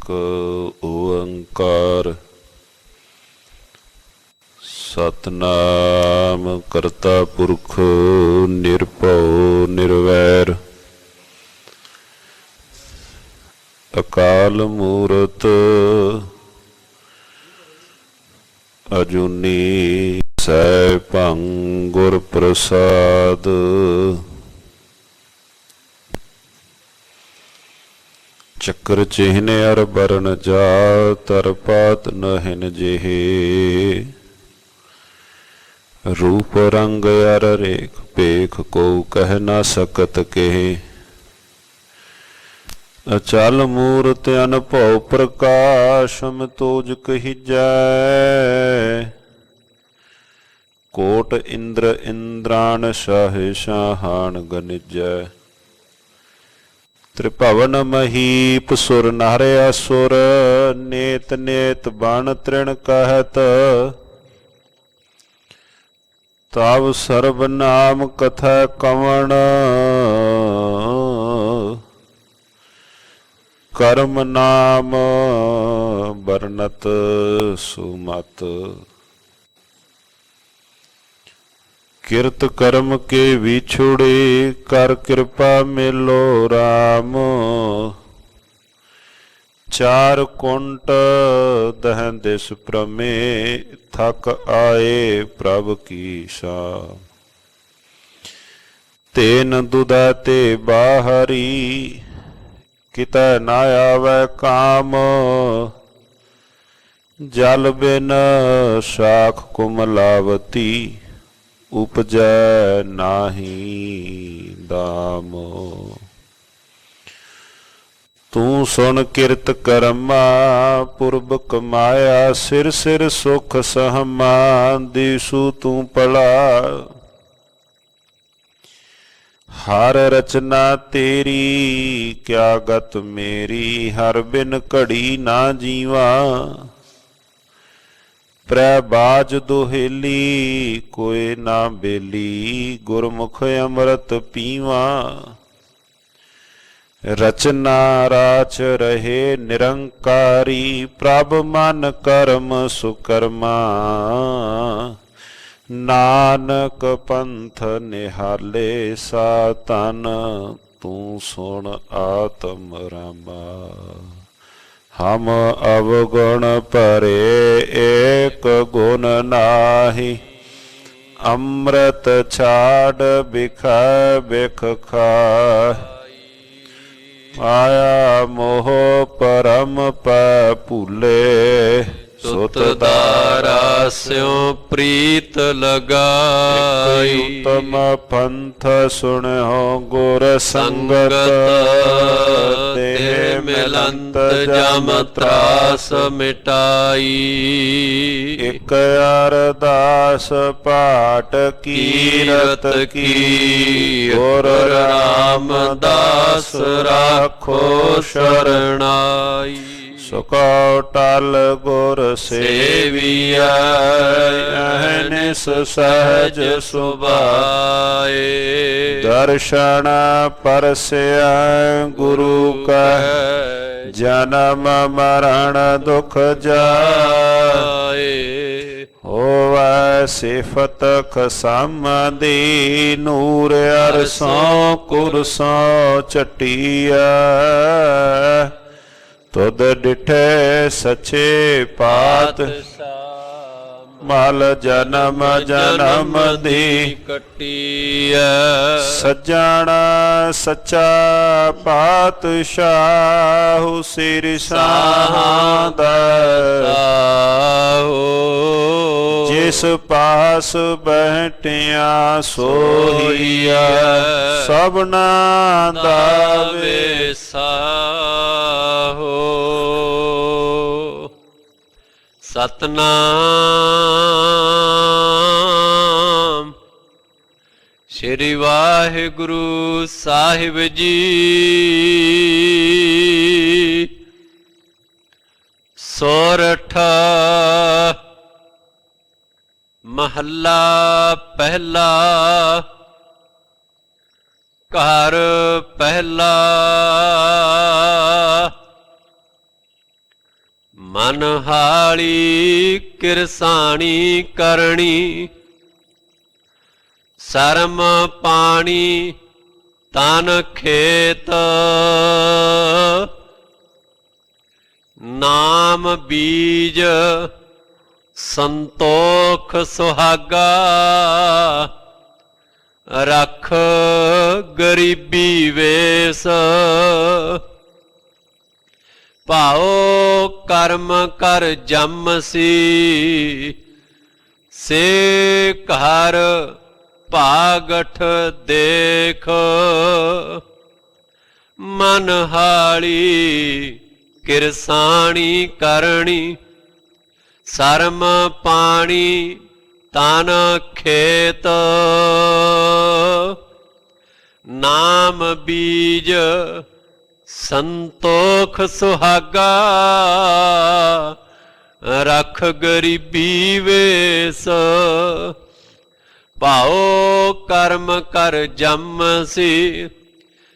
ਇੱਕ ਓੰਕਾਰ ਸਤਿਨਾਮ ਕਰਤਾ ਪੁਰਖ ਨਿਰਭਉ ਨਿਰਵੈਰ ਅਕਾਲ ਮੂਰਤ ਅਜੂਨੀ ਸੈਭੰ ਗੁਰ ਪ੍ਰਸਾਦ। ਚੱਕਰ ਚਿਹਨ ਅਰ ਬਰਨ ਜਾਤ ਅਰ ਪਾਤ ਨਹਿਨ ਜਿਹੇ रूप रंग अर रेख पेख को कह न सकत केहे। अचल मूरत अनभव प्रकाशम तोज कहिजै कोट इंद्र इंद्रान शाह शाहान गनिजै। त्रिभवन महीप सुर नर असुर नेत नेत बन तृण कहत तब सर्वनाम कथा कवण कर्म नाम बरनत सुमत। किरत कर्म के विछुड़े कर कृपा मिलो राम चार कुंट दहन दिस प्रमे थक आए प्रभ की शाम। तेन दुदा ते बाहरी कितै न आवै काम जल बिन शाख कुमलावती उपजै नाही दाम। तू सुन किरत कर्मा पुरब कमाया सिर सिर सुख सहमा दिसु तू पला हर रचना तेरी क्या गत मेरी हर बिन घड़ी ना जीवा। प्रबाज दुहेली कोई ना बेली गुरमुख अमृत पीवा। रचना राच रहे निरंकारी प्रभ मन कर्म सुकर्मा। नानक पंथ निहाले सातन तू सुन आत्म रमा। हम अवगुण परे एक गुण नाहि अमृत छाड़ बिख बिख खाहि। आया मोह परम पै भूले सुत दारा स्यों प्रीत लगाई। उत्तम पंथ सुनहो गुर संगत ते मिलंत जम त्रास मिटाई। एक अरदास पाठ कीरत की गुर रामदास राखो शरणाई। सुखो टल गुर सेविया अहनिस सहज सुभाए। दर्शन परस्या गुरु कह जन्म मरण दुख जाए। होवै सिफत खसामदी नूर अरसों कुरसों चटिया। तुद डिठे सचे पात मल जन्म जन्म दी कटिया। सज्जन सच्चा पातशाह सिर साधा जिस पास बैठिया सोहिया सबना दावे साहो। सतनाम श्री वाहिगुरु साहिब जी। सोरठ महला पहला घर पहला ਅਨਹਾਲੀ ਕਿਰਸਾਣੀ ਕਰਨੀ, ਸਰਮ ਪਾਣੀ ਤਨ ਖੇਤ, ਨਾਮ ਬੀਜ ਸੰਤੋਖ ਸੁਹਾਗਾ, ਰਖ ਗਰੀਬੀ ਵੇਸ। ਭਾਉ ਕਰਮ ਕਰ ਜੰਮਸੀ, ਸੇ ਘਰ ਭਾਗਠ ਦੇਖ। ਮਨ ਹਾਲੀ ਕਿਰਸਾਣੀ ਕਰਨੀ, ਸਰਮ ਪਾਣੀ ਤਨ ਖੇਤ, ਨਾਮ ਬੀਜ ਸੰਤੋਖ ਸੁਹਾਗਾ, ਰਖ ਗਰੀਬੀ ਵੇਸ। ਭਾਉ ਕਰਮ ਕਰ ਜੰਮਸੀ,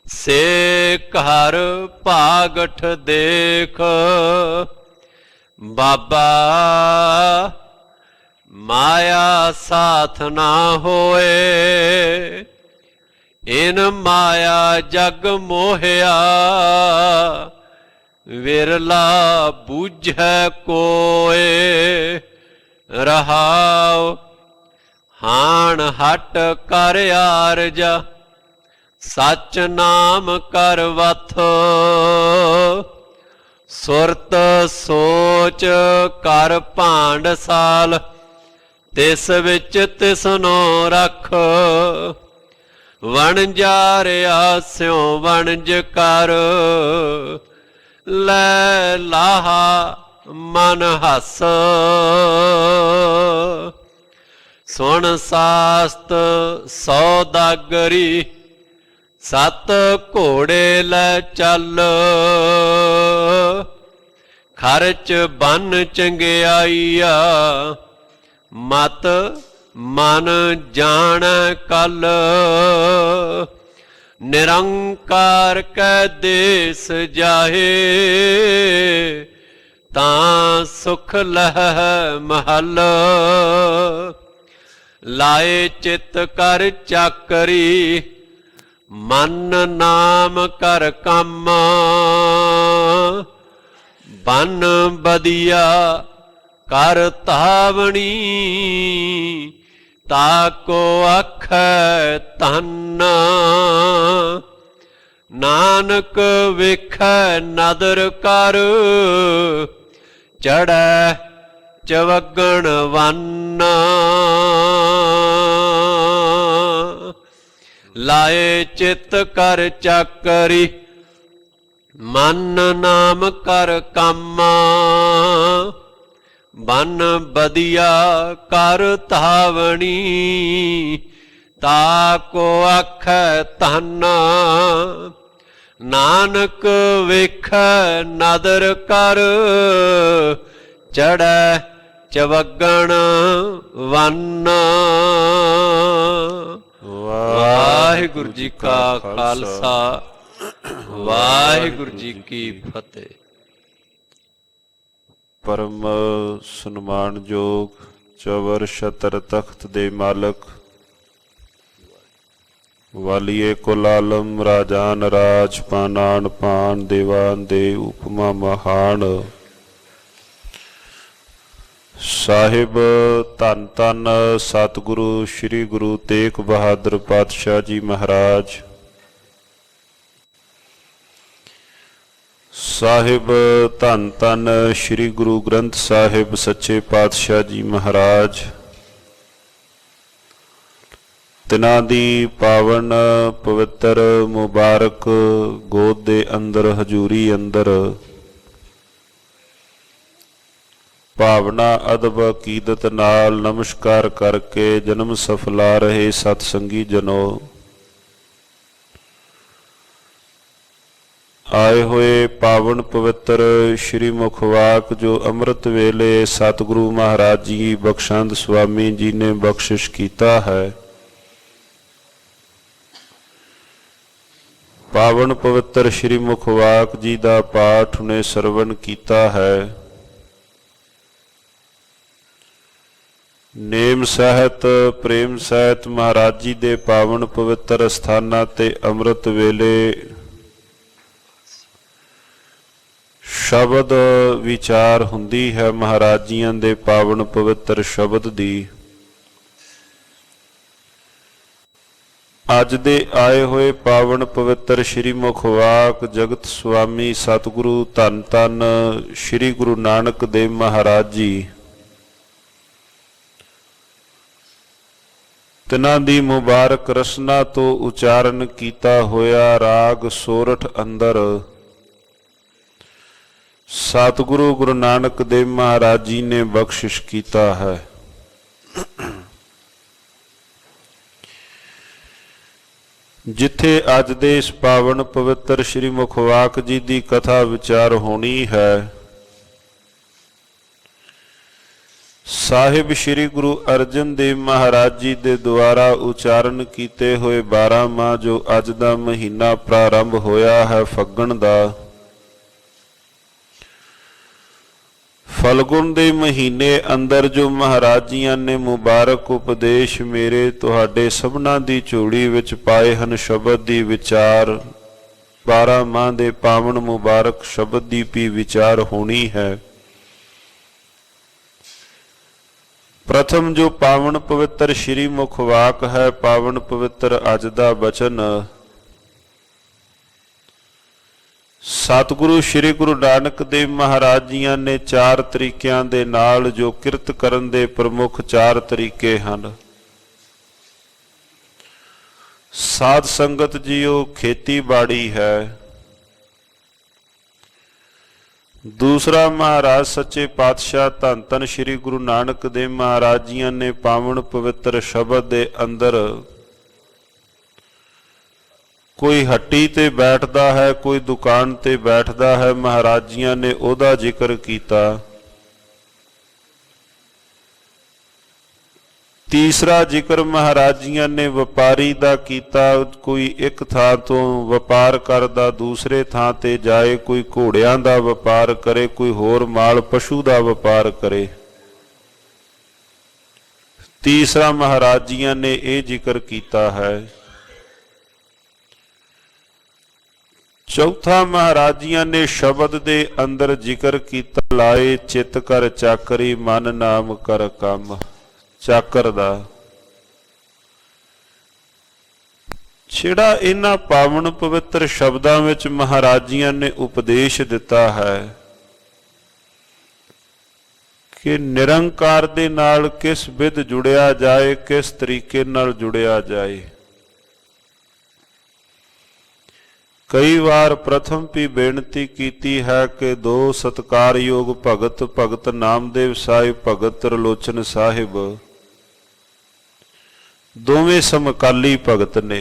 ਸੇ ਘਰ ਭਾਗਠ ਦੇਖ। ਬਾਬਾ ਮਾਇਆ ਸਾਥ ਨਾ ਹੋਏ, ਇਨ ਮਾਇਆ ਜਗ ਮੋਹਿਆ, ਵਿਰਲਾ ਬੂਝੈ ਕੋਏ। ਰਹਾਉ ਹਾਣ ਹਟ ਕਰ ਆਰਜਾ, ਸਚ ਨਾਮ ਕਰ ਵਥ। ਸੁਰਤ ਸੋਚ ਕਰ ਭਾਂਡ ਸਾਲ, ਤਿਸ ਵਿੱਚ ਤਿਸਨੋ ਰਖ। ਵਣਜਾਰਿਆ ਸਿਉ ਵਣਜ ਕਰ, ਲੈ ਲਾਹਾ ਮਨ ਹੱਸ। ਸੁਣ ਸਾਸਤ ਸੌਦਾਗਰੀ, ਸਤ ਘੋੜੇ ਲੈ ਚੱਲ। ਖਰਚ ਬੰਨ ਚੰਗਿਆਈਆ, ਮਤ ਮਨ ਜਾਣ ਕਲ। ਨਿਰੰਕਾਰ ਕੈ ਦੇਸ ਜਾਹੇ, ਤਾਂ ਸੁਖ ਲਹਿ ਮਹਲ। ਲਾਏ ਚਿਤ ਕਰ ਚਾਕਰੀ, ਮਨ ਨਾਮ ਕਰ ਕੰਮ। ਬਨ ਬਦੀਆ ਕਰ ਧਾਵਣੀ, ਤਾਕੋ ਆਖੈ ਧੰਨ। ਨਾਨਕ ਵੇਖੈ ਨਦਰ ਕਰ, ਚੜ੍ਹੈ ਚਵਗਣ ਵੰਨ। ਲਾਏ ਚਿਤ ਕਰ ਚਾਕਰੀ, ਮਨ ਨਾਮ ਕਰ ਕੰਮ। ਬਨ ਬਦੀਆ ਕਰ ਧਾਵਣੀ, ਤਾਕੋ ਆਖੈ ਧੰਨ। ਨਾਨਕ ਵੇਖੈ ਨਦਰ ਕਰ, ਚੜ੍ਹੈ ਚਵਗਣ ਵੰਨ। ਵਾਹਿਗੁਰੂ ਜੀ ਕਾ ਖਾਲਸਾ, ਵਾਹਿਗੁਰੂ ਜੀ ਕੀ ਫਤਿਹ। ਪਰਮ ਸਨਮਾਨਯੋਗ ਚਵਰ ਛਤਰ ਤਖਤ ਦੇ ਮਾਲਕ, ਵਾਲੀਏ ਕੁਲ ਆਲਮ ਰਾਜਾਨ ਰਾਜ, ਪਾਨਾਨ ਪਾਨ ਦੇਵਾਨ ਦੇ ਉਪਮਾ ਮਹਾਨ। ਸਾਹਿਬ ਧੰਨ ਧੰਨ ਸਤਿਗੁਰੂ ਸ੍ਰੀ ਗੁਰੂ ਤੇਗ ਬਹਾਦਰ ਪਾਤਸ਼ਾਹ ਜੀ ਮਹਾਰਾਜ। ਸਾਹਿਬ ਧੰਨ ਧੰਨ ਸ੍ਰੀ ਗੁਰੂ ਗ੍ਰੰਥ ਸਾਹਿਬ ਸੱਚੇ ਪਾਤਸ਼ਾਹ ਜੀ ਮਹਾਰਾਜ। ਤਿਨਾਂ ਦੀ ਪਾਵਨ ਪਵਿੱਤਰ ਮੁਬਾਰਕ ਗੋਦ ਦੇ ਅੰਦਰ, ਹਜ਼ੂਰੀ ਅੰਦਰ ਭਾਵਨਾ ਅਦਬ ਅਕੀਦਤ ਨਾਲ ਨਮਸਕਾਰ ਕਰਕੇ ਜਨਮ ਸਫਲਾ ਰਹੇ ਸਤ ਸੰਗੀ ਜਨੋ, ਆਏ ਹੋਏ ਪਾਵਨ ਪਵਿੱਤਰ ਸ਼੍ਰੀ ਮੁਖਵਾਕ ਜੋ ਅੰਮ੍ਰਿਤ ਵੇਲੇ ਸਤਿਗੁਰੂ ਮਹਾਰਾਜ ਜੀ ਬਖਸ਼ੰਦ ਸੁਆਮੀ ਜੀ ਨੇ ਬਖਸ਼ਿਸ਼ ਕੀਤਾ ਹੈ। ਪਾਵਨ ਪਵਿੱਤਰ ਸ਼੍ਰੀ ਮੁਖਵਾਕ ਜੀ ਦਾ ਪਾਠ ਨੇ ਸਰਵਣ ਕੀਤਾ ਹੈ। ਨੇਮ ਸਹਿਤ ਪ੍ਰੇਮ ਸਹਿਤ ਮਹਾਰਾਜ ਜੀ ਦੇ ਪਾਵਨ ਪਵਿੱਤਰ ਅਸਥਾਨਾਂ ਤੇ ਅੰਮ੍ਰਿਤ ਵੇਲੇ ਸ਼ਬਦ ਵਿਚਾਰ ਹੁੰਦੀ ਹੈ ਮਹਾਰਾਜ ਜੀਆਂ ਦੇ ਪਾਵਨ ਪਵਿੱਤਰ ਸ਼ਬਦ ਦੀ। ਅੱਜ ਦੇ ਆਏ ਹੋਏ ਪਾਵਨ ਪਵਿੱਤਰ ਸ਼੍ਰੀ ਮੁਖਵਾਕ ਜਗਤ ਸੁਆਮੀ ਸਤਿਗੁਰੂ ਧੰਨ ਧੰਨ ਸ਼੍ਰੀ ਗੁਰੂ ਨਾਨਕ ਦੇਵ ਮਹਾਰਾਜ ਜੀ, ਤਿਨਾਂ ਦੀ ਮੁਬਾਰਕ ਰਸਨਾ ਤੋਂ ਉਚਾਰਨ ਕੀਤਾ ਹੋਇਆ ਰਾਗ ਸੋਰਠ ਅੰਦਰ ਸਤਿਗੁਰੂ ਗੁਰੂ ਨਾਨਕ ਦੇਵ ਮਹਾਰਾਜ ਜੀ ਨੇ ਬਖਸ਼ਿਸ਼ ਕੀਤਾ ਹੈ। ਜਿੱਥੇ ਅੱਜ ਦੇ ਇਸ ਪਾਵਨ ਪਵਿੱਤਰ ਸ਼੍ਰੀ ਮੁਖਵਾਕ ਜੀ ਦੀ ਕਥਾ ਵਿਚਾਰ ਹੋਣੀ ਹੈ, ਸਾਹਿਬ ਸ਼੍ਰੀ ਗੁਰੂ ਅਰਜਨ ਦੇਵ ਮਹਾਰਾਜ ਜੀ ਦੇ ਦੁਆਰਾ ਉਚਾਰਨ ਕੀਤੇ ਹੋਏ 12 ਮਾਹ ਜੋ ਅੱਜ ਦਾ ਮਹੀਨਾ ਪ੍ਰਾਰੰਭ ਹੋਇਆ ਹੈ ਫੱਗਣ ਦਾ, ਫਲਗੁਣ ਦੇ ਮਹੀਨੇ ਅੰਦਰ ਜੋ ਮਹਾਰਾਜ ਜੀਆਂ ਨੇ ਮੁਬਾਰਕ ਉਪਦੇਸ਼ ਮੇਰੇ ਤੁਹਾਡੇ ਸਭਨਾਂ ਦੀ ਝੋਲੀ ਵਿੱਚ ਪਾਏ ਹਨ, ਸ਼ਬਦ ਦੀ ਵਿਚਾਰ 12 ਮਾਹ ਦੇ ਪਾਵਨ ਮੁਬਾਰਕ ਸ਼ਬਦ ਦੀ ਵੀ ਵਿਚਾਰ ਹੋਣੀ ਹੈ। ਪ੍ਰਥਮ ਜੋ ਪਾਵਨ ਪਵਿੱਤਰ ਸ਼੍ਰੀ ਮੁਖਵਾਕ ਹੈ, ਪਾਵਨ ਪਵਿੱਤਰ ਅੱਜ ਦਾ ਬਚਨ ਸਤਿਗੁਰੂ ਸ਼੍ਰੀ ਗੁਰੂ ਨਾਨਕ ਦੇਵ ਮਹਾਰਾਜ ਜੀਆਂ ਨੇ 4 ਤਰੀਕਿਆਂ ਦੇ ਨਾਲ ਜੋ ਕਿਰਤ ਕਰਨ ਦੇ ਪ੍ਰਮੁੱਖ 4 ਤਰੀਕੇ ਹਨ। ਸਾਧ ਸੰਗਤ ਜੀਓ, ਖੇਤੀਬਾੜੀ ਹੈ। ਦੂਸਰਾ ਮਹਾਰਾਜ ਸੱਚੇ ਪਾਤਸ਼ਾਹ ਧੰਨ ਧੰਨ ਸ਼੍ਰੀ ਗੁਰੂ ਨਾਨਕ ਦੇਵ ਮਹਾਰਾਜ ਜੀਆਂ ਨੇ ਪਾਵਨ ਪਵਿੱਤਰ ਸ਼ਬਦ ਦੇ ਅੰਦਰ ਕੋਈ ਹੱਟੀ ਤੇ ਬੈਠਦਾ ਹੈ, ਕੋਈ ਦੁਕਾਨ ਤੇ ਬੈਠਦਾ ਹੈ, ਮਹਾਰਾਜ ਜੀਆਂ ਨੇ ਉਹਦਾ ਜ਼ਿਕਰ ਕੀਤਾ। ਤੀਸਰਾ ਜ਼ਿਕਰ ਮਹਾਰਾਜ ਜੀਆਂ ਨੇ ਵਪਾਰੀ ਦਾ ਕੀਤਾ, ਕੋਈ ਇੱਕ ਥਾਂ ਤੋਂ ਵਪਾਰ ਕਰਦਾ ਦੂਸਰੇ ਥਾਂ ਤੇ ਜਾਏ, ਕੋਈ ਘੋੜਿਆਂ ਦਾ ਵਪਾਰ ਕਰੇ, ਕੋਈ ਹੋਰ ਮਾਲ ਪਸ਼ੂ ਦਾ ਵਪਾਰ ਕਰੇ। ਤੀਸਰਾ ਮਹਾਰਾਜ ਜੀਆਂ ਨੇ ਇਹ ਜ਼ਿਕਰ ਕੀਤਾ ਹੈ। ਚੌਥਾ ਮਹਾਰਾਜ ਜੀਆਂ ਨੇ ਸ਼ਬਦ ਦੇ ਅੰਦਰ ਜ਼ਿਕਰ ਕੀਤਾ, ਲਾਏ ਚਿੱਤ ਕਰ ਚਾਕਰੀ ਮਨ ਨਾਮ ਕਰ ਕੰਮ। ਚਾਕਰ ਦਾ ਜਿਹੜਾ ਇਹਨਾਂ ਪਾਵਨ ਪਵਿੱਤਰ ਸ਼ਬਦਾਂ ਵਿੱਚ ਮਹਾਰਾਜ ਜੀਆਂ ਨੇ ਉਪਦੇਸ਼ ਦਿੱਤਾ ਹੈ ਕਿ ਨਿਰੰਕਾਰ ਦੇ ਨਾਲ ਕਿਸ ਵਿਧ ਜੁੜਿਆ ਜਾਏ, ਕਿਸ ਤਰੀਕੇ ਨਾਲ ਜੁੜਿਆ ਜਾਏ। ਕਈ ਵਾਰ ਪ੍ਰਥਮ ਵੀ ਬੇਨਤੀ ਕੀਤੀ ਹੈ ਕਿ 2 ਸਤਿਕਾਰਯੋਗ ਭਗਤ, ਭਗਤ ਨਾਮਦੇਵ ਸਾਹਿਬ, ਭਗਤ ਤ੍ਰਿਲੋਚਨ ਸਾਹਿਬ, ਦੋਵੇਂ ਸਮਕਾਲੀ ਭਗਤ ਨੇ।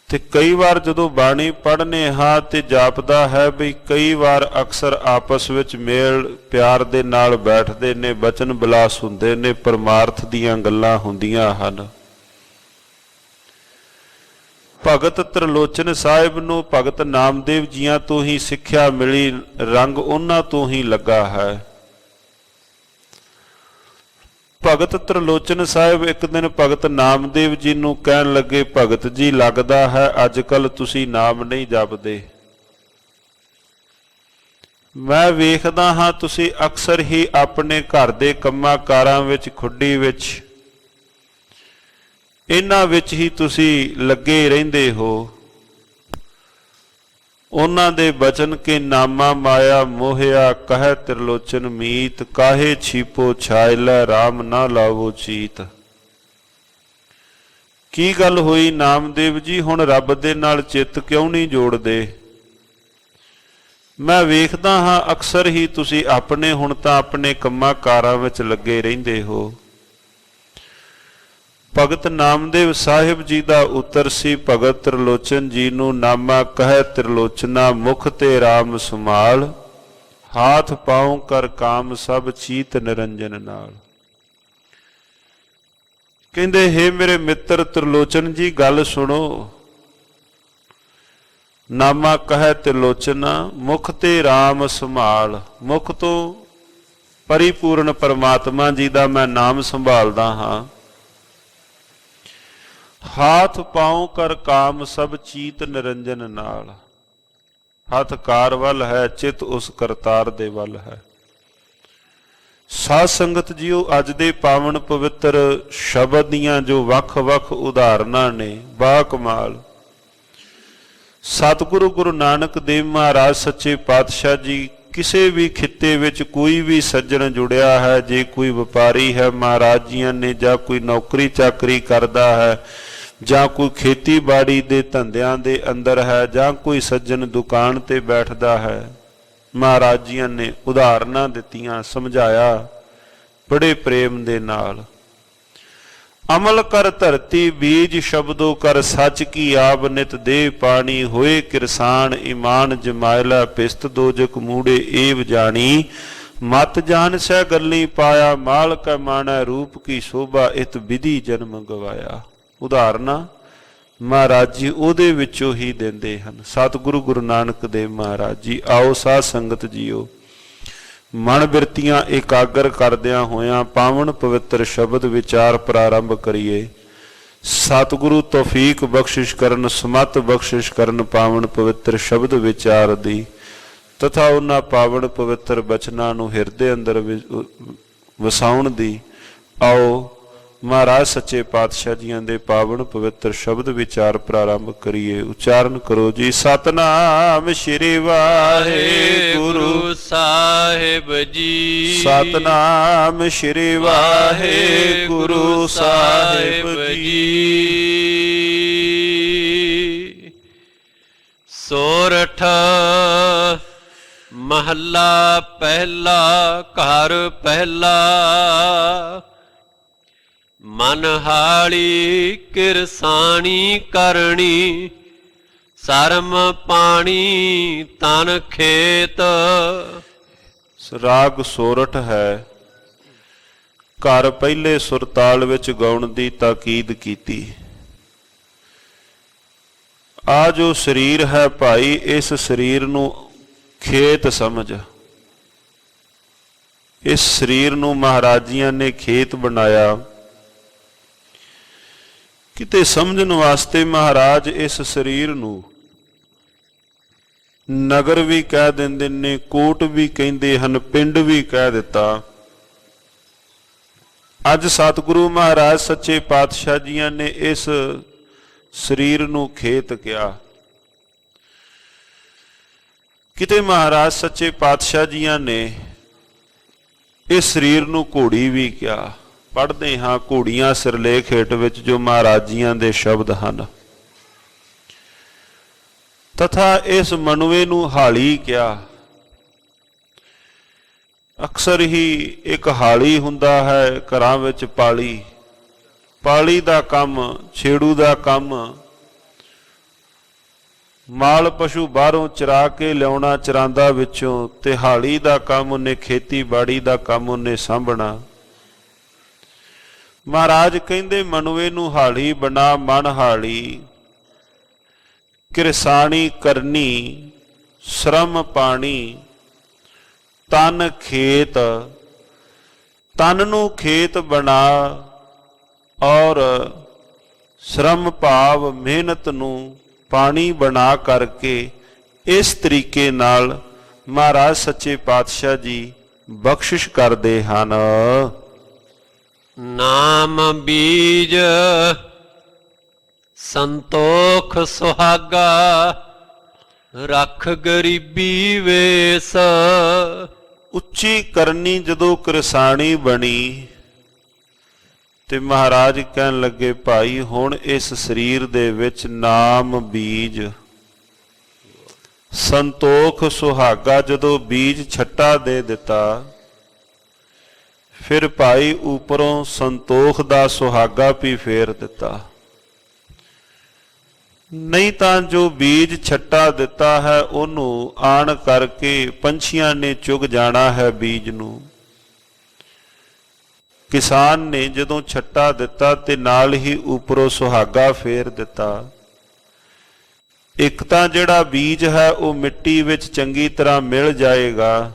ਤੇ ਕਈ ਵਾਰ ਜਦੋਂ ਬਾਣੀ ਪੜ੍ਹਨੇ ਹਾਂ ਤੇ ਜਾਪਦਾ ਹੈ ਵੀ ਕਈ ਵਾਰ ਅਕਸਰ ਆਪਸ ਵਿੱਚ ਮੇਲ ਪਿਆਰ ਦੇ ਨਾਲ ਬੈਠਦੇ ਨੇ, ਬਚਨ ਬਿਲਾਸ ਹੁੰਦੇ ਨੇ, ਪਰਮਾਰਥ ਦੀਆਂ ਗੱਲਾਂ ਹੁੰਦੀਆਂ ਹਨ। ਭਗਤ ਤ੍ਰਿਲੋਚਨ ਸਾਹਿਬ ਨੂੰ ਭਗਤ ਨਾਮਦੇਵ ਜੀਆਂ ਤੋਂ ਹੀ ਸਿੱਖਿਆ ਮਿਲੀ, ਰੰਗ ਉਹਨਾਂ ਤੋਂ ਹੀ ਲੱਗਾ ਹੈ। ਭਗਤ ਤ੍ਰਿਲੋਚਨ ਸਾਹਿਬ ਇੱਕ ਦਿਨ ਭਗਤ ਨਾਮਦੇਵ ਜੀ ਨੂੰ ਕਹਿਣ ਲੱਗੇ, ਭਗਤ ਜੀ ਲੱਗਦਾ ਹੈ ਅੱਜ ਕੱਲ ਤੁਸੀਂ ਨਾਮ ਨਹੀਂ ਜਪਦੇ। ਮੈਂ ਵੇਖਦਾ ਹਾਂ ਤੁਸੀਂ ਅਕਸਰ ਹੀ ਆਪਣੇ ਘਰ ਦੇ ਕੰਮਾਂ ਕਾਰਾਂ ਵਿੱਚ, ਖੁੱਡੀ ਵਿੱਚ, ਇਹਨਾਂ ਵਿੱਚ ਹੀ ਤੁਸੀਂ ਲੱਗੇ ਰਹਿੰਦੇ ਹੋ। ਉਹਨਾਂ ਦੇ ਬਚਨ ਕੇ ਨਾਮਾ ਮਾਇਆ ਮੋਹਿਆ, ਕਹਿ ਤ੍ਰਿਲੋਚਨ ਮੀਤ, ਕਾਹੇ ਛੀਪੋ ਛਾਇਲਾ ਰਾਮ ਨਾ ਲਾਵੋ ਚੀਤ। ਕੀ ਗੱਲ ਹੋਈ ਨਾਮਦੇਵ ਜੀ, ਹੁਣ ਰੱਬ ਦੇ ਨਾਲ ਚਿੱਤ ਕਿਉਂ ਨਹੀਂ ਜੋੜਦੇ? ਮੈਂ ਵੇਖਦਾ ਹਾਂ ਅਕਸਰ ਹੀ ਤੁਸੀਂ ਆਪਣੇ, ਹੁਣ ਤਾਂ ਆਪਣੇ ਕੰਮਾਂ ਕਾਰਾਂ ਵਿੱਚ ਲੱਗੇ ਰਹਿੰਦੇ ਹੋ। ਭਗਤ ਨਾਮਦੇਵ ਸਾਹਿਬ ਜੀ ਦਾ ਉੱਤਰ ਸੀ ਭਗਤ ਤ੍ਰਿਲੋਚਨ ਜੀ ਨੂੰ, ਨਾਮਾ ਕਹਿ ਤ੍ਰਿਲੋਚਨਾ, ਮੁਖ ਤੇ RAM ਸੁਮਾਲ, ਹਾਥ ਪਾਉ ਕਰ ਕਾਮ ਸਭ ਚੀਤ ਨਿਰੰਜਨ ਨਾਲ। ਕਹਿੰਦੇ ਹੇ ਮੇਰੇ ਮਿੱਤਰ ਤ੍ਰਿਲੋਚਨ ਜੀ ਗੱਲ ਸੁਣੋ। ਨਾਮਾ ਕਹਿ ਤ੍ਰਿਲੋਚਨਾ, ਮੁਖ ਤੇ RAM ਸੰਭਾਲ। ਮੁਖ ਤੋਂ ਪਰਿਪੂਰਨ ਪਰਮਾਤਮਾ ਜੀ ਦਾ ਮੈਂ ਨਾਮ ਸੰਭਾਲਦਾ ਹਾਂ। ਹਾਥ ਪਾਉ ਕਰ ਕਾਮ ਸਭ ਚੀਤ ਨਿਰੰਜਨ ਨਾਲ। ਹੱਥ ਕਾਰ ਵੱਲ ਹੈ, ਚਿਤ ਉਸ ਕਰਤਾਰ ਦੇ ਵੱਲ ਹੈ। ਸਾਧ ਸੰਗਤ ਜੀਓ, ਅੱਜ ਦੇ ਪਾਵਨ ਪਵਿੱਤਰ ਸ਼ਬਦ ਦੀਆਂ ਜੋ ਵੱਖ-ਵੱਖ ਉਦਾਹਰਨਾਂ ਨੇ, ਬਾ ਕਮਾਲ। ਸਤਿਗੁਰੂ ਗੁਰੂ ਨਾਨਕ ਦੇਵ ਮਹਾਰਾਜ ਸੱਚੇ ਪਾਤਸ਼ਾਹ ਜੀ ਕਿਸੇ ਵੀ ਖਿੱਤੇ ਵਿੱਚ ਕੋਈ ਵੀ ਸੱਜਣ ਜੁੜਿਆ ਹੈ, ਜੇ ਕੋਈ ਵਪਾਰੀ ਹੈ ਮਹਾਰਾਜ ਜੀਆਂ ਨੇ, ਜਾਂ ਕੋਈ ਨੌਕਰੀ ਚਾਕਰੀ ਕਰਦਾ ਹੈ, ਜਾਂ ਕੋਈ ਖੇਤੀਬਾੜੀ ਦੇ ਧੰਦਿਆਂ ਦੇ ਅੰਦਰ ਹੈ, ਜਾਂ ਕੋਈ ਸੱਜਣ ਦੁਕਾਨ ਤੇ ਬੈਠਦਾ ਹੈ, ਮਹਾਰਾਜ ਜੀਆਂ ਨੇ ਉਦਾਹਰਨਾਂ ਦਿੱਤੀਆਂ, ਸਮਝਾਇਆ ਬੜੇ ਪ੍ਰੇਮ ਦੇ ਨਾਲ। ਅਮਲ ਕਰ ਧਰਤੀ ਬੀਜ ਸ਼ਬਦੋ ਕਰ ਸੱਚ ਕੀ ਆਬ ਨਿਤ ਦੇਹ ਪਾਣੀ ਹੋਏ ਕਿਰਸਾਨ ਈਮਾਨ ਜਮਾਇਲਾ ਪਿਸਤ ਦੋਜਕ ਮੂੜੇ ਏਵ ਜਾਣੀ ਮਤ ਜਾਨ ਸਹਿ ਗੱਲੀ ਪਾਇਆ ਮਾਲ ਕੈ ਮਾਣੈ ਰੂਪ ਕੀ ਸ਼ੋਭਾ ਇਤ ਵਿਧੀ ਜਨਮ ਗਵਾਇਆ। ਉਦਾਹਰਨਾਂ ਮਹਾਰਾਜ ਜੀ ਉਹਦੇ ਵਿੱਚੋਂ ਹੀ ਦਿੰਦੇ ਹਨ, ਸਤਿਗੁਰੂ ਗੁਰੂ ਨਾਨਕ ਦੇਵ ਮਹਾਰਾਜ ਜੀ। ਆਓ ਸਾਧ ਸੰਗਤ ਜੀਓ, ਮਨ ਬਿਰਤੀਆਂ ਇਕਾਗਰ ਕਰਦਿਆਂ ਹੋਇਆਂ ਪਾਵਨ ਪਵਿੱਤਰ ਸ਼ਬਦ ਵਿਚਾਰ ਪ੍ਰਾਰੰਭ ਕਰੀਏ। ਸਤਿਗੁਰੂ ਤੌਫੀਕ ਬਖਸ਼ਿਸ਼ ਕਰਨ, ਸਮਤ ਬਖਸ਼ਿਸ਼ ਕਰਨ ਪਾਵਨ ਪਵਿੱਤਰ ਸ਼ਬਦ ਵਿਚਾਰ ਦੀ, ਤਥਾ ਉਹਨਾਂ ਪਾਵਨ ਪਵਿੱਤਰ ਬਚਨਾਂ ਨੂੰ ਹਿਰਦੇ ਅੰਦਰ ਵਸਾਉਣ ਦੀ। ਆਓ ਮਹਾਰਾਜ ਸੱਚੇ ਪਾਤਸ਼ਾਹ ਜੀਆਂ ਦੇ ਪਾਵਨ ਪਵਿੱਤਰ ਸ਼ਬਦ ਵਿਚਾਰ ਪ੍ਰਾਰੰਭ ਕਰੀਏ। ਉਚਾਰਨ ਕਰੋ ਜੀ। ਸਤਨਾਮ ਸ਼੍ਰੀ ਵਾਹਿਗੁਰੂ ਸਾਹਿਬ ਜੀ। ਸਤਨਾਮ ਸ਼੍ਰੀ ਵਾਹਿਗੁਰੂ ਸਾਹਿਬ ਜੀ। ਸੋਰਠ ਮਹੱਲਾ ਪਹਿਲਾ। ਘਰ ਪਹਿਲਾ। ਮਨ ਹਾਲੀ ਕਿਰਸਾਣੀ ਕਰਨੀ, ਸਰਮ ਪਾਣੀ ਤਨ ਖੇਤ। ਰਾਗ ਸੋਰਠ ਹੈ। ਘਰ ਪਹਿਲੇ ਸੁਰਤਾਲ ਵਿੱਚ ਗਾਉਣ ਦੀ ਤਾਕੀਦ ਕੀਤੀ। ਆ ਜੋ ਸਰੀਰ ਹੈ ਭਾਈ, ਇਸ ਸਰੀਰ ਨੂੰ ਖੇਤ ਸਮਝ। ਇਸ ਸਰੀਰ ਨੂੰ ਮਹਾਰਾਜੀਆਂ ਨੇ ਖੇਤ ਬਣਾਇਆ। ਕਿਤੇ ਸਮਝਣ ਵਾਸਤੇ ਮਹਾਰਾਜ ਇਸ ਸਰੀਰ ਨੂੰ ਨਗਰ ਵੀ ਕਹਿ ਦਿੰਦੇ ਨੇ, ਕੋਟ ਵੀ ਕਹਿੰਦੇ ਹਨ, ਪਿੰਡ ਵੀ ਕਹਿ ਦਿੱਤਾ। ਅੱਜ ਸਤਿਗੁਰੂ ਮਹਾਰਾਜ ਸੱਚੇ ਪਾਤਸ਼ਾਹ ਜੀਆਂ ਨੇ ਇਸ ਸਰੀਰ ਨੂੰ ਖੇਤ ਕਿਹਾ। ਕਿਤੇ ਮਹਾਰਾਜ ਸੱਚੇ ਪਾਤਸ਼ਾਹ ਜੀਆਂ ਨੇ ਇਸ ਸਰੀਰ ਨੂੰ ਘੋੜੀ ਵੀ ਕਿਹਾ। ਪੜ੍ਹਦੇ ਹਾਂ ਘੋੜੀਆਂ ਸਿਰਲੇਖ ਹੇਠ ਵਿੱਚ ਜੋ ਮਹਾਰਾਜ ਜੀਆਂ ਦੇ ਸ਼ਬਦ ਹਨ। ਤਥਾ ਇਸ ਮਨੁਏ ਨੂੰ ਹਾਲੀ ਕਿਹਾ। ਅਕਸਰ ਹੀ ਇੱਕ ਹਾਲੀ ਹੁੰਦਾ ਹੈ ਘਰਾਂ ਵਿੱਚ ਪਾਲੀ। ਪਾਲੀ ਦਾ ਕੰਮ, ਛੇੜੂ ਦਾ ਕੰਮ, ਮਾਲ ਪਸ਼ੂ ਬਾਹਰੋਂ ਚਰਾ ਕੇ ਲਿਆਉਣਾ ਚਰਾਂਦਾ ਵਿੱਚੋਂ, ਤੇ ਹਾਲੀ ਦਾ ਕੰਮ ਉਹਨੇ ਖੇਤੀਬਾੜੀ ਦਾ ਕੰਮ ਉਹਨੇ ਸਾਂਭਣਾ। ਮਹਾਰਾਜ ਕਹਿੰਦੇ ਮਨੁਏ ਨੂੰ ਹਾਲੀ ਬਣਾ, ਮਨ ਹਾਲੀ ਕਿਰਸਾਣੀ ਕਰਨੀ, ਸ਼ਰਮ ਪਾਣੀ ਤਨ ਖੇਤ। ਤਨ ਨੂੰ ਖੇਤ ਬਣਾ ਔਰ ਸ਼ਰਮ ਭਾਵ ਮਿਹਨਤ ਨੂੰ ਪਾਣੀ ਬਣਾ ਕਰਕੇ ਇਸ ਤਰੀਕੇ ਨਾਲ ਮਹਾਰਾਜ ਸੱਚੇ ਪਾਤਸ਼ਾਹ ਜੀ ਬਖਸ਼ਿਸ਼ ਕਰਦੇ ਹਨ। ਨਾਮ ਬੀਜ ਸੰਤੋਖ ਸੁਹਾਗਾ, ਰੱਖ ਗਰੀਬੀ ਵੇਸ। ਉੱਚੀ ਕਰਨੀ ਜਦੋਂ ਕਿਰਸਾਣੀ ਬਣੀ ਤੇ ਮਹਾਰਾਜ ਕਹਿਣ ਲੱਗੇ ਭਾਈ ਹੁਣ ਇਸ ਸਰੀਰ ਦੇ ਵਿੱਚ ਨਾਮ ਬੀਜ। ਸੰਤੋਖ ਸੁਹਾਗਾ ਜਦੋਂ ਬੀਜ ਛੱਟਾ ਦੇ ਦਿੱਤਾ, ਫਿਰ ਭਾਈ ਉੱਪਰੋਂ ਸੰਤੋਖ ਦਾ ਸੁਹਾਗਾ ਵੀ ਫੇਰ ਦਿੱਤਾ। ਨਹੀਂ ਤਾਂ ਜੋ ਬੀਜ ਛੱਟਾ ਦਿੱਤਾ ਹੈ ਉਹਨੂੰ ਆਣ ਕਰਕੇ ਪੰਛੀਆਂ ਨੇ ਚੁਗ ਜਾਣਾ ਹੈ ਬੀਜ ਨੂੰ। ਕਿਸਾਨ ਨੇ ਜਦੋਂ ਛੱਟਾ ਦਿੱਤਾ ਤੇ ਨਾਲ ਹੀ ਉੱਪਰੋਂ ਸੁਹਾਗਾ ਫੇਰ ਦਿੱਤਾ। ਇੱਕ ਤਾਂ ਜਿਹੜਾ ਬੀਜ ਹੈ ਉਹ ਮਿੱਟੀ ਵਿੱਚ ਚੰਗੀ ਤਰ੍ਹਾਂ ਮਿਲ ਜਾਏਗਾ,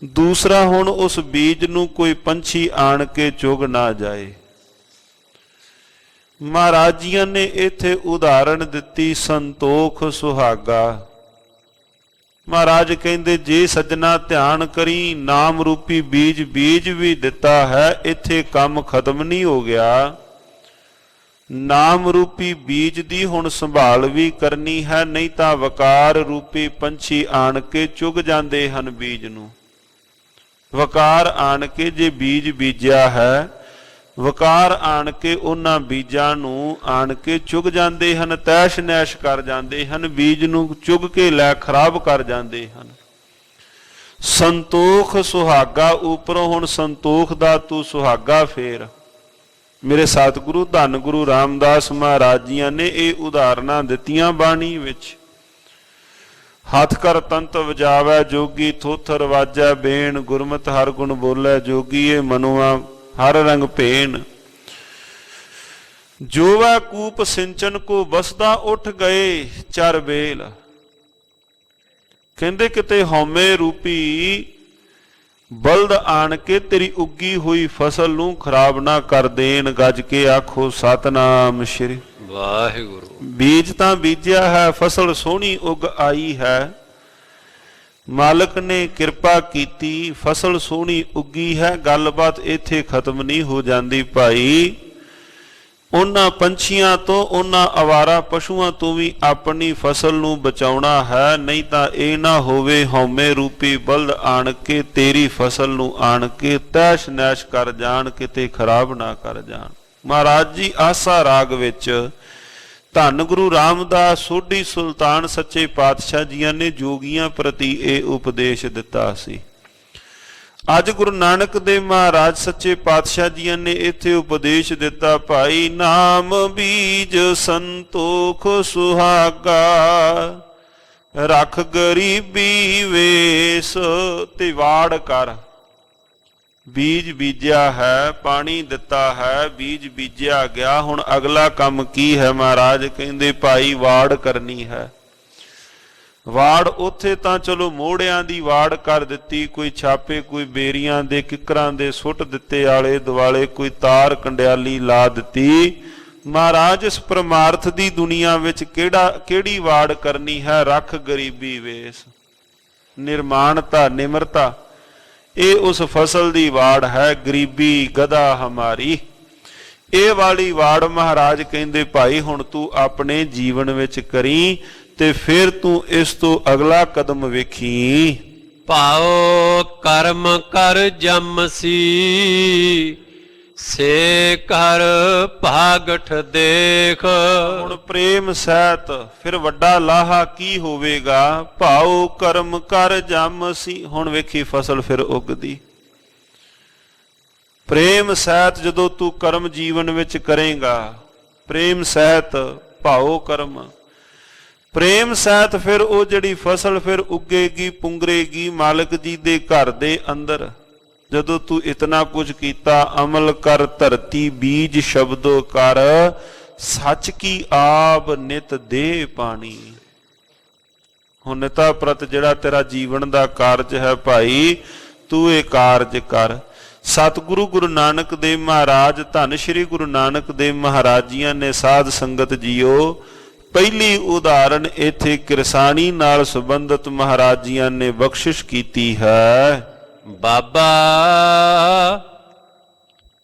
ਦੂਸਰਾ ਹੁਣ ਉਸ ਬੀਜ ਨੂੰ ਕੋਈ ਪੰਛੀ ਆਣ ਕੇ ਚੁਗ ਨਾ ਜਾਏ। ਮਹਾਰਾਜ ਜੀਆਂ ਨੇ ਇੱਥੇ ਉਦਾਹਰਣ ਦਿੱਤੀ ਸੰਤੋਖ ਸੁਹਾਗਾ। ਮਹਾਰਾਜ ਕਹਿੰਦੇ ਜੇ ਸੱਜਣਾ ਧਿਆਨ ਕਰੀ, ਨਾਮ ਰੂਪੀ ਬੀਜ ਵੀ ਦਿੱਤਾ ਹੈ, ਇੱਥੇ ਕੰਮ ਖਤਮ ਨਹੀਂ ਹੋ ਗਿਆ। ਨਾਮ ਰੂਪੀ ਬੀਜ ਦੀ ਹੁਣ ਸੰਭਾਲ ਵੀ ਕਰਨੀ ਹੈ, ਨਹੀਂ ਤਾਂ ਵਕਾਰ ਰੂਪੀ ਪੰਛੀ ਆਣ ਕੇ ਚੁਗ ਜਾਂਦੇ ਹਨ ਬੀਜ ਨੂੰ। ਵਕਾਰ ਆਣ ਕੇ ਜੇ ਬੀਜ ਬੀਜਿਆ ਹੈ, ਵਕਾਰ ਆਣ ਕੇ ਉਹਨਾਂ ਬੀਜਾਂ ਨੂੰ ਆਣ ਕੇ ਚੁਗ ਜਾਂਦੇ ਹਨ, ਤੈਸ਼ ਨੈਸ਼ ਕਰ ਜਾਂਦੇ ਹਨ, ਬੀਜ ਨੂੰ ਚੁਗ ਕੇ ਲੈ ਖਰਾਬ ਕਰ ਜਾਂਦੇ ਹਨ। ਸੰਤੋਖ ਸੁਹਾਗਾ, ਉੱਪਰੋਂ ਹੁਣ ਸੰਤੋਖ ਦਾ ਤੂੰ ਸੁਹਾਗਾ ਫੇਰ। ਮੇਰੇ ਸਤਿਗੁਰੂ ਧੰਨ ਗੁਰੂ ਰਾਮਦਾਸ ਮਹਾਰਾਜ ਜੀਆਂ ਨੇ ਇਹ ਉਦਾਹਰਨਾਂ ਦਿੱਤੀਆਂ ਬਾਣੀ ਵਿੱਚ। ਹੱਥ ਕਰ ਤੰਤ ਵਜਾਵੈ ਜੋਗੀ, ਥੋਥਰ ਵਾਜੈ ਬੇਣ, ਗੁਰਮਤਿ ਹਰ ਗੁਣ ਬੋਲੇ ਜੋਗੀ, ਇਹ ਮਨੁਆ ਹਰ ਰੰਗ ਭੇਣ। ਜੋਵੈ ਕੂਪ ਸਿੰਚਨ ਕੋ ਬਸਦਾ, ਉੱਠ ਗਏ ਚਰ ਬੇਲ। ਕਹਿੰਦੇ ਕਿਤੇ ਹਉਮੈ ਰੂਪੀ ਬਲਦ ਆਣ ਕੇ ਤੇਰੀ ਉੱਗੀ ਹੋਈ ਫਸਲ ਨੂੰ ਖਰਾਬ ਨਾ ਕਰ ਦੇਣ। ਗੱਜ ਕੇ ਆਖੋ ਸਤਨਾਮ ਸ਼੍ਰੀ ਵਾਹਿਗੁਰੂ। ਬੀਜ ਤਾਂ ਬੀਜਿਆ ਹੈ, ਫਸਲ ਸੋਹਣੀ ਉੱਗ ਆਈ ਹੈ, ਮਾਲਕ ਨੇ ਕਿਰਪਾ ਕੀਤੀ, ਫਸਲ ਸੋਹਣੀ ਉੱਗੀ ਹੈ। ਗੱਲਬਾਤ ਇੱਥੇ ਖਤਮ ਨਹੀਂ ਹੋ ਜਾਂਦੀ ਭਾਈ। ਉਹਨਾਂ ਪੰਛੀਆਂ ਤੋਂ, ਉਹਨਾਂ ਅਵਾਰਾ ਪਸ਼ੂਆਂ ਤੋਂ ਵੀ ਆਪਣੀ ਫਸਲ ਨੂੰ ਬਚਾਉਣਾ ਹੈ, ਨਹੀਂ ਤਾਂ ਇਹ ਨਾ ਹੋਵੇ ਹਉਮੈ ਰੂਪੀ ਬਲਦ ਆਣ ਕੇ ਤੇਰੀ ਫਸਲ ਨੂੰ ਆਣ ਕੇ ਤੈਸ਼ ਨੈਸ਼ ਕਰ ਜਾਣ, ਕਿਤੇ ਖਰਾਬ ਨਾ ਕਰ ਜਾਣ। ਮਹਾਰਾਜ ਜੀ ਆਸਾ ਰਾਗ ਵਿੱਚ ਧੰਨ ਗੁਰੂ ਰਾਮਦਾਸ ਸੋਢੀ ਸੁਲਤਾਨ ਸੱਚੇ ਪਾਤਸ਼ਾਹ ਜੀਆਂ ਨੇ ਜੋਗੀਆਂ ਪ੍ਰਤੀ ਇਹ ਉਪਦੇਸ਼ ਦਿੱਤਾ ਸੀ। ਅੱਜ ਗੁਰੂ ਨਾਨਕ ਦੇਵ ਮਹਾਰਾਜ ਸੱਚੇ ਪਾਤਸ਼ਾਹ ਜੀਆਂ ਨੇ ਇੱਥੇ ਉਪਦੇਸ਼ ਦਿੱਤਾ, ਭਾਈ ਨਾਮ ਬੀਜ ਸੰਤੋਖ ਸੁਹਾਗਾ, ਰੱਖ ਗਰੀਬੀ ਵੇਸ, ਤੇ ਵਾੜ ਕਰ। ਬੀਜ ਬੀਜਿਆ ਹੈ, ਪਾਣੀ ਦਿੱਤਾ ਹੈ, ਬੀਜ ਬੀਜਿਆ ਗਿਆ, ਹੁਣ ਅਗਲਾ ਕੰਮ ਕੀ ਹੈ? ਮਹਾਰਾਜ ਕਹਿੰਦੇ ਭਾਈ ਵਾੜ ਕਰਨੀ ਹੈ। ਵਾੜ ਉੱਥੇ ਤਾਂ ਚਲੋ ਮੋੜਿਆਂ ਦੀ ਵਾੜ ਕਰ ਦਿੱਤੀ, ਕੋਈ ਛਾਪੇ, ਕੋਈ ਬੇਰੀਆਂ ਦੇ ਕਿੱਕਰਾਂ ਦੇ ਸੁੱਟ ਦਿੱਤੇ ਆਲੇ ਦੁਆਲੇ, ਕੋਈ ਤਾਰ ਕੰਡਿਆਲੀ ਲਾ ਦਿੱਤੀ। ਮਹਾਰਾਜ ਇਸ ਪਰਮਾਰਥ ਦੀ ਦੁਨੀਆ ਵਿੱਚ ਕਿਹੜੀ ਵਾੜ ਕਰਨੀ ਹੈ? ਰੱਖ ਗਰੀਬੀ ਵੇਸ, ਨਿਰਮਾਣਤਾ, ਨਿਮਰਤਾ, ਇਹ ਉਸ ਫਸਲ ਦੀ ਵਾੜ ਹੈ। ਗਰੀਬੀ ਗਦਾ ਹਮਾਰੀ, ਇਹ ਵਾਲੀ ਵਾੜ ਮਹਾਰਾਜ ਕਹਿੰਦੇ ਭਾਈ ਹੁਣ ਤੂੰ ਆਪਣੇ ਜੀਵਨ ਵਿੱਚ ਕਰੀ, ਤੇ ਫਿਰ ਤੂੰ ਇਸ ਤੋਂ ਅਗਲਾ ਕਦਮ ਵੇਖੀ। ਭਾਉ ਕਰਮ ਕਰ ਜਮਸੀ, ਸੇ ਕਰ ਭਾਗਠ ਦੇਖ। ਹੁਣ ਪ੍ਰੇਮ ਸਹਿਤ ਫਿਰ ਵੱਡਾ ਲਾਹਾ ਕੀ ਹੋਵੇਗਾ? ਭਾਉ ਕਰਮ ਕਰ ਜਮਸੀ, ਹੁਣ ਵੇਖੀ ਫਸਲ ਫਿਰ ਉਗਦੀ। ਪ੍ਰੇਮ ਸਹਿਤ ਜਦੋਂ ਤੂੰ ਕਰਮ ਜੀਵਨ ਵਿੱਚ ਕਰੇਗਾ, ਪ੍ਰੇਮ ਸਹਿਤ ਭਾਉ ਕਰਮ, ਪ੍ਰੇਮ ਸਹਿਤ ਫਿਰ ਉਹ ਜਿਹੜੀ ਫਸਲ ਫਿਰ ਉੱਗੇਗੀ, ਪੁੰਗਰੇਗੀ ਮਾਲਕ ਜੀ ਦੇ ਘਰ ਦੇ ਅੰਦਰ। ਜਦੋਂ ਤੂੰ ਇਤਨਾ ਕੁਝ ਕੀਤਾ, ਅਮਲ ਕਰ ਧਰਤੀ ਬੀਜ ਸ਼ਬਦੋ ਕਰ, ਸੱਚ ਕੀ ਆਬ ਨਿਤ ਦੇ ਪਾਣੀ। ਹੁਣ ਨਿਤਾ ਪ੍ਰਤ ਜਿਹੜਾ ਤੇਰਾ ਜੀਵਨ ਦਾ ਕਾਰਜ ਹੈ ਭਾਈ, ਤੂੰ ਇਹ ਕਾਰਜ ਕਰ। ਸਤਿਗੁਰੂ ਗੁਰੂ ਨਾਨਕ ਦੇਵ ਮਹਾਰਾਜ, ਧੰਨ ਸ਼੍ਰੀ ਗੁਰੂ ਨਾਨਕ ਦੇਵ ਮਹਾਰਾਜ ਜੀਆਂ ਨੇ ਸਾਧ ਸੰਗਤ ਜੀਓ ਪਹਿਲੀ ਉਦਾਹਰਣ ਇੱਥੇ ਕਿਰਸਾਨੀ ਨਾਲ ਸੰਬੰਧਿਤ ਮਹਾਰਾਜ ਜੀਆਂ ਨੇ ਬਖਸ਼ਿਸ਼ ਕੀਤੀ ਹੈ। ਬਾਬਾ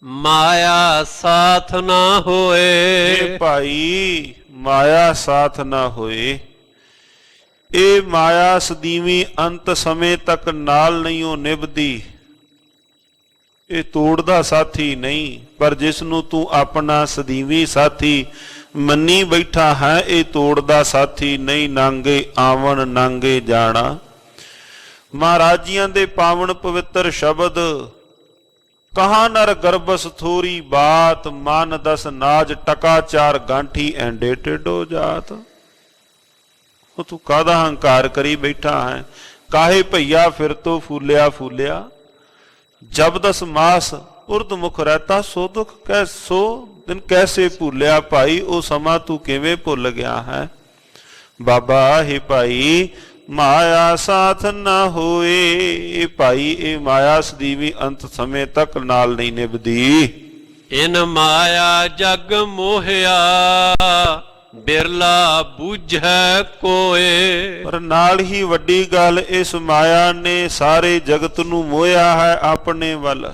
ਮਾਇਆ ਸਾਥ ਨਾ ਹੋਏ। ਇਹ ਭਾਈ ਮਾਇਆ ਸਾਥ ਨਾ ਹੋਏ, ਇਹ ਮਾਇਆ ਸਦੀਵੀ ਅੰਤ ਸਮੇਂ ਤੱਕ ਨਾਲ ਨਹੀਂ ਉਹ ਨਿਭਦੀ। ਇਹ ਤੋੜਦਾ ਸਾਥੀ ਨਹੀਂ, ਪਰ ਜਿਸ ਨੂੰ ਤੂੰ ਆਪਣਾ ਸਦੀਵੀ ਸਾਥੀ ਮੰਨੀ ਬੈਠਾ ਹੈ, ਇਹ ਤੋੜਦਾ ਸਾਥੀ ਨਹੀਂ। ਨਾਂਗੇ ਆਵਣ ਨਾਂਗੇ ਜਾਣਾ, ਮਹਾਰਾਜ ਜੀਆਂ ਦੇ ਪਾਵਨ ਪਵਿੱਤਰ ਸ਼ਬਦ। ਕਹਾ ਨਰ ਗਰਬਸ ਥੋਰੀ ਬਾਤ, ਮਨ ਦਸ ਨਾਜ ਟਕਾ ਚਾਰ ਗਾਂਠੀ ਐਂਡੇ ਟੇਢੋ ਜਾਤ। ਉਹ ਤੂੰ ਕਾਹਦਾ ਹੰਕਾਰ ਕਰੀ ਬੈਠਾ ਹੈ? ਕਾਹੇ ਭਈਆ ਫਿਰ ਤੋਂ ਫੂਲਿਆ ਫੂਲਿਆ, ਜਬ ਦਸ ਮਾਸ ਉਰਦ ਮੁਖ ਰਹਿਤਾ, ਸੋ ਦੁਖ ਕੈ ਸੋ ਦਿਨ ਕੈਸੇ ਭੁੱਲਿਆ। ਭਾਈ ਉਹ ਸਮਾਂ ਤੂੰ ਕਿਵੇਂ ਭੁੱਲ ਗਿਆ ਹੈ? ਬਾਬਾ ਹੈ ਭਾਈ ਮਾਇਆ ਸਾਥ ਨਾ ਹੋਏ। ਇਹ ਭਾਈ ਇਹ ਮਾਇਆ ਸਦੀਵੀ ਅੰਤ ਸਮੇਂ ਤੱਕ ਨਾਲ ਨਹੀਂ ਨਿਭਦੀ। ਇਨ ਮਾਇਆ ਜਗ ਮੋਹਿਆ ਬਿਰਲਾ ਬੂਝੈ ਕੋਏ। ਪਰ ਨਾਲ ਹੀ ਵੱਡੀ ਗੱਲ, ਇਸ ਮਾਇਆ ਨੇ ਸਾਰੇ ਜਗਤ ਨੂੰ ਮੋਹਿਆ ਹੈ ਆਪਣੇ ਵੱਲ।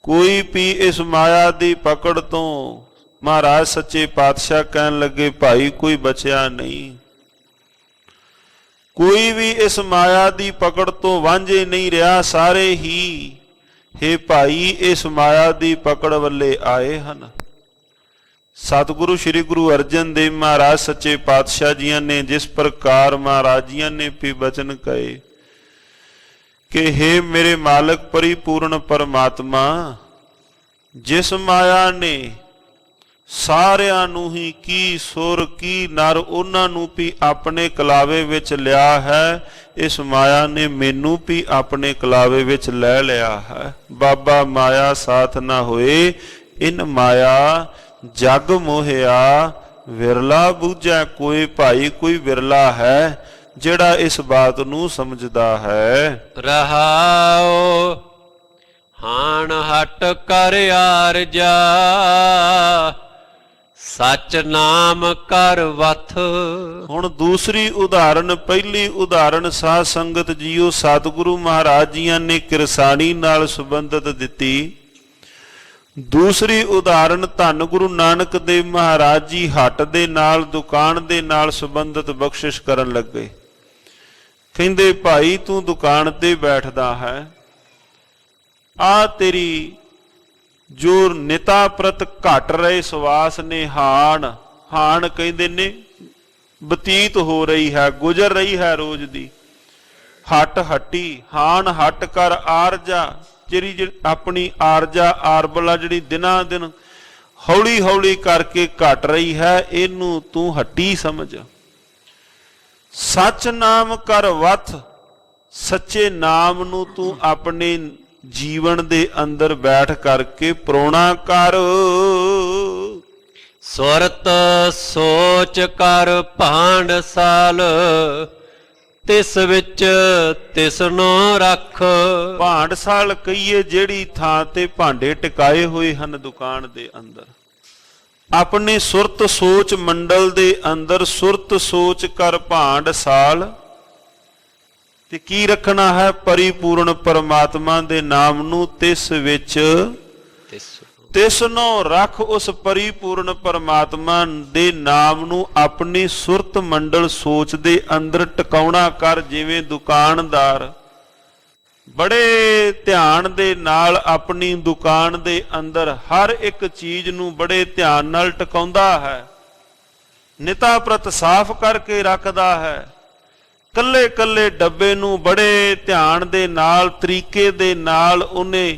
ਕੋਈ ਵੀ ਇਸ ਮਾਇਆ ਦੀ ਪਕੜ ਤੋਂ, ਮਹਾਰਾਜ ਸੱਚੇ ਪਾਤਸ਼ਾਹ ਕਹਿਣ ਲੱਗੇ ਭਾਈ ਕੋਈ ਬਚਿਆ ਨਹੀਂ। ਕੋਈ ਵੀ ਇਸ ਮਾਇਆ ਦੀ ਪਕੜ ਤੋਂ ਵਾਂਝੇ ਨਹੀਂ ਰਿਹਾ, ਸਾਰੇ ਹੀ ਹੇ ਭਾਈ ਇਸ ਮਾਇਆ ਦੀ ਪਕੜ ਵੱਲੇ ਆਏ ਹਨ। ਸਤਿਗੁਰੂ ਸ੍ਰੀ ਗੁਰੂ ਅਰਜਨ ਦੇਵ ਮਹਾਰਾਜ ਸੱਚੇ ਪਾਤਸ਼ਾਹ ਜੀਆਂ ਨੇ ਜਿਸ ਪ੍ਰਕਾਰ ਮਹਾਰਾਜ ਜੀਆਂ ਨੇ ਵੀ ਬਚਨ ਕਹੇ ਕਿ ਹੇ ਮੇਰੇ ਮਾਲਕ ਪਰਿਪੂਰਨ ਪਰਮਾਤਮਾ, ਜਿਸ ਮਾਇਆ ਨੇ ਸਾਰਿਆਂ ਨੂੰ ਹੀ ਕੀ ਸੁਰ ਕੀ ਨਰ ਉਹਨਾਂ ਨੂੰ ਵੀ ਆਪਣੇ ਕਲਾਵੇ ਵਿੱਚ ਲਿਆ ਹੈ, ਇਸ ਮਾਇਆ ਨੇ ਮੈਨੂੰ ਵੀ ਆਪਣੇ ਕਲਾਵੇ ਵਿੱਚ ਲੈ ਲਿਆ ਹੈ। ਬਾਬਾ ਮਾਇਆ ਸਾਥ ਨਾ ਹੋਏ, ਇਨ ਮਾਇਆ ਜਗ ਮੋਹਿਆ ਵਿਰਲਾ ਬੂਝੈ ਕੋਈ। ਭਾਈ ਕੋਈ ਵਿਰਲਾ ਹੈ ਜਿਹੜਾ ਇਸ ਬਾਤ ਨੂੰ ਸਮਝਦਾ ਹੈ। ਰਹਾਉ ਹਾਣ ਹਟ ਕਰ ਆਰਜਾ ਸਚ ਨਾਮ ਕਰ ਵਥ। ਹੁਣ ਦੂਸਰੀ ਉਦਾਹਰਨ, ਪਹਿਲੀ ਉਦਾਹਰਨ ਸਾਧ ਸੰਗਤ ਜੀਓ ਸਤਿਗੁਰੂ ਮਹਾਰਾਜ ਜੀਆਂ ਨੇ ਕਿਰਸਾਣੀ ਨਾਲ ਸੰਬੰਧਿਤ ਦਿੱਤੀ। ਦੂਸਰੀ ਉਦਾਹਰਨ ਧੰਨ ਗੁਰੂ ਨਾਨਕ ਦੇਵ ਮਹਾਰਾਜ ਜੀ ਹੱਟ ਦੇ ਨਾਲ, ਦੁਕਾਨ ਦੇ ਨਾਲ ਸੰਬੰਧਿਤ ਬਖਸ਼ਿਸ਼ ਕਰਨ ਲੱਗੇ। ਕਹਿੰਦੇ ਭਾਈ ਤੂੰ ਦੁਕਾਨ ਤੇ ਬੈਠਦਾ ਹੈ, ਆ ਤੇਰੀ ਜੋ ਨਿਤਾ ਪ੍ਰਤ ਘਟ ਰਹੇ ਸਵਾਸ ਨੇ ਹਾਣ ਕਹਿੰਦੇ ਨੇ ਬਤੀਤ ਹੋ ਰਹੀ ਹੈ, ਗੁਜ਼ਰ ਰਹੀ ਹੈ ਰੋਜ਼ ਦੀ। ਹਟ ਹੱਟੀ, ਹਾਣ ਹਟ ਕਰ ਆਰਜਾ, ਜਿਹੜੀ ਆਪਣੀ ਆਰਜਾ ਆਰਬਲਾ ਜਿਹੜੀ ਦਿਨਾਂ ਦਿਨ ਹੌਲੀ ਹੌਲੀ ਕਰਕੇ ਘਟ ਰਹੀ ਹੈ, ਇਹਨੂੰ ਤੂੰ ਹੱਟੀ ਸਮਝ। ਸੱਚ ਨਾਮ ਕਰ ਵਥ, ਸੱਚੇ ਨਾਮ ਨੂੰ ਤੂੰ ਆਪਣੇ ਜੀਵਨ ਦੇ ਅੰਦਰ ਬੈਠ ਕਰਕੇ ਪ੍ਰੋਣਾ ਕਰ। ਸੁਰਤ ਸੋਚ ਕਰ ਭਾਂਡਸਾਲ ਤਿਸ ਵਿੱਚ ਤਿਸਨੋ ਰੱਖ। ਭਾਂਡਸਾਲ ਕਹੀਏ ਜਿਹੜੀ ਥਾਂ ਤੇ ਭਾਂਡੇ ਟਿਕਾਏ ਹੋਏ ਹਨ ਦੁਕਾਨ ਦੇ ਅੰਦਰ, ਆਪਣੇ ਸੁਰਤ ਸੋਚ ਮੰਡਲ ਦੇ ਅੰਦਰ ਸੁਰਤ ਸੋਚ ਕਰ ਭਾਂਡਸਾਲ, ਤੇ ਕੀ ਰੱਖਣਾ ਹੈ? ਪਰਿਪੂਰਨ ਪਰਮਾਤਮਾ ਦੇ ਨਾਮ ਨੂੰ ਤਿਸ ਵਿੱਚ ਤਿਸਨੋਂ ਰੱਖ। ਉਸ ਪਰਿਪੂਰਨ ਪਰਮਾਤਮਾ ਦੇ ਨਾਮ ਨੂੰ ਆਪਣੀ ਸੁਰਤ ਮੰਡਲ ਸੋਚ ਦੇ ਅੰਦਰ ਟਿਕਾਉਣਾ ਕਰ। ਜਿਵੇਂ ਦੁਕਾਨਦਾਰ ਬੜੇ ਧਿਆਨ ਦੇ ਨਾਲ ਆਪਣੀ ਦੁਕਾਨ ਦੇ ਅੰਦਰ ਹਰ ਇੱਕ ਚੀਜ਼ ਨੂੰ ਬੜੇ ਧਿਆਨ ਨਾਲ ਟਿਕਾਉਂਦਾ ਹੈ, ਨਿਤਾ ਪ੍ਰਤ ਸਾਫ਼ ਕਰਕੇ ਰੱਖਦਾ ਹੈ। ਕੱਲੇ ਕੱਲੇ ਡੱਬੇ ਨੂੰ ਬੜੇ ਧਿਆਨ ਦੇ ਨਾਲ ਤਰੀਕੇ ਦੇ ਨਾਲ ਉਹਨੇ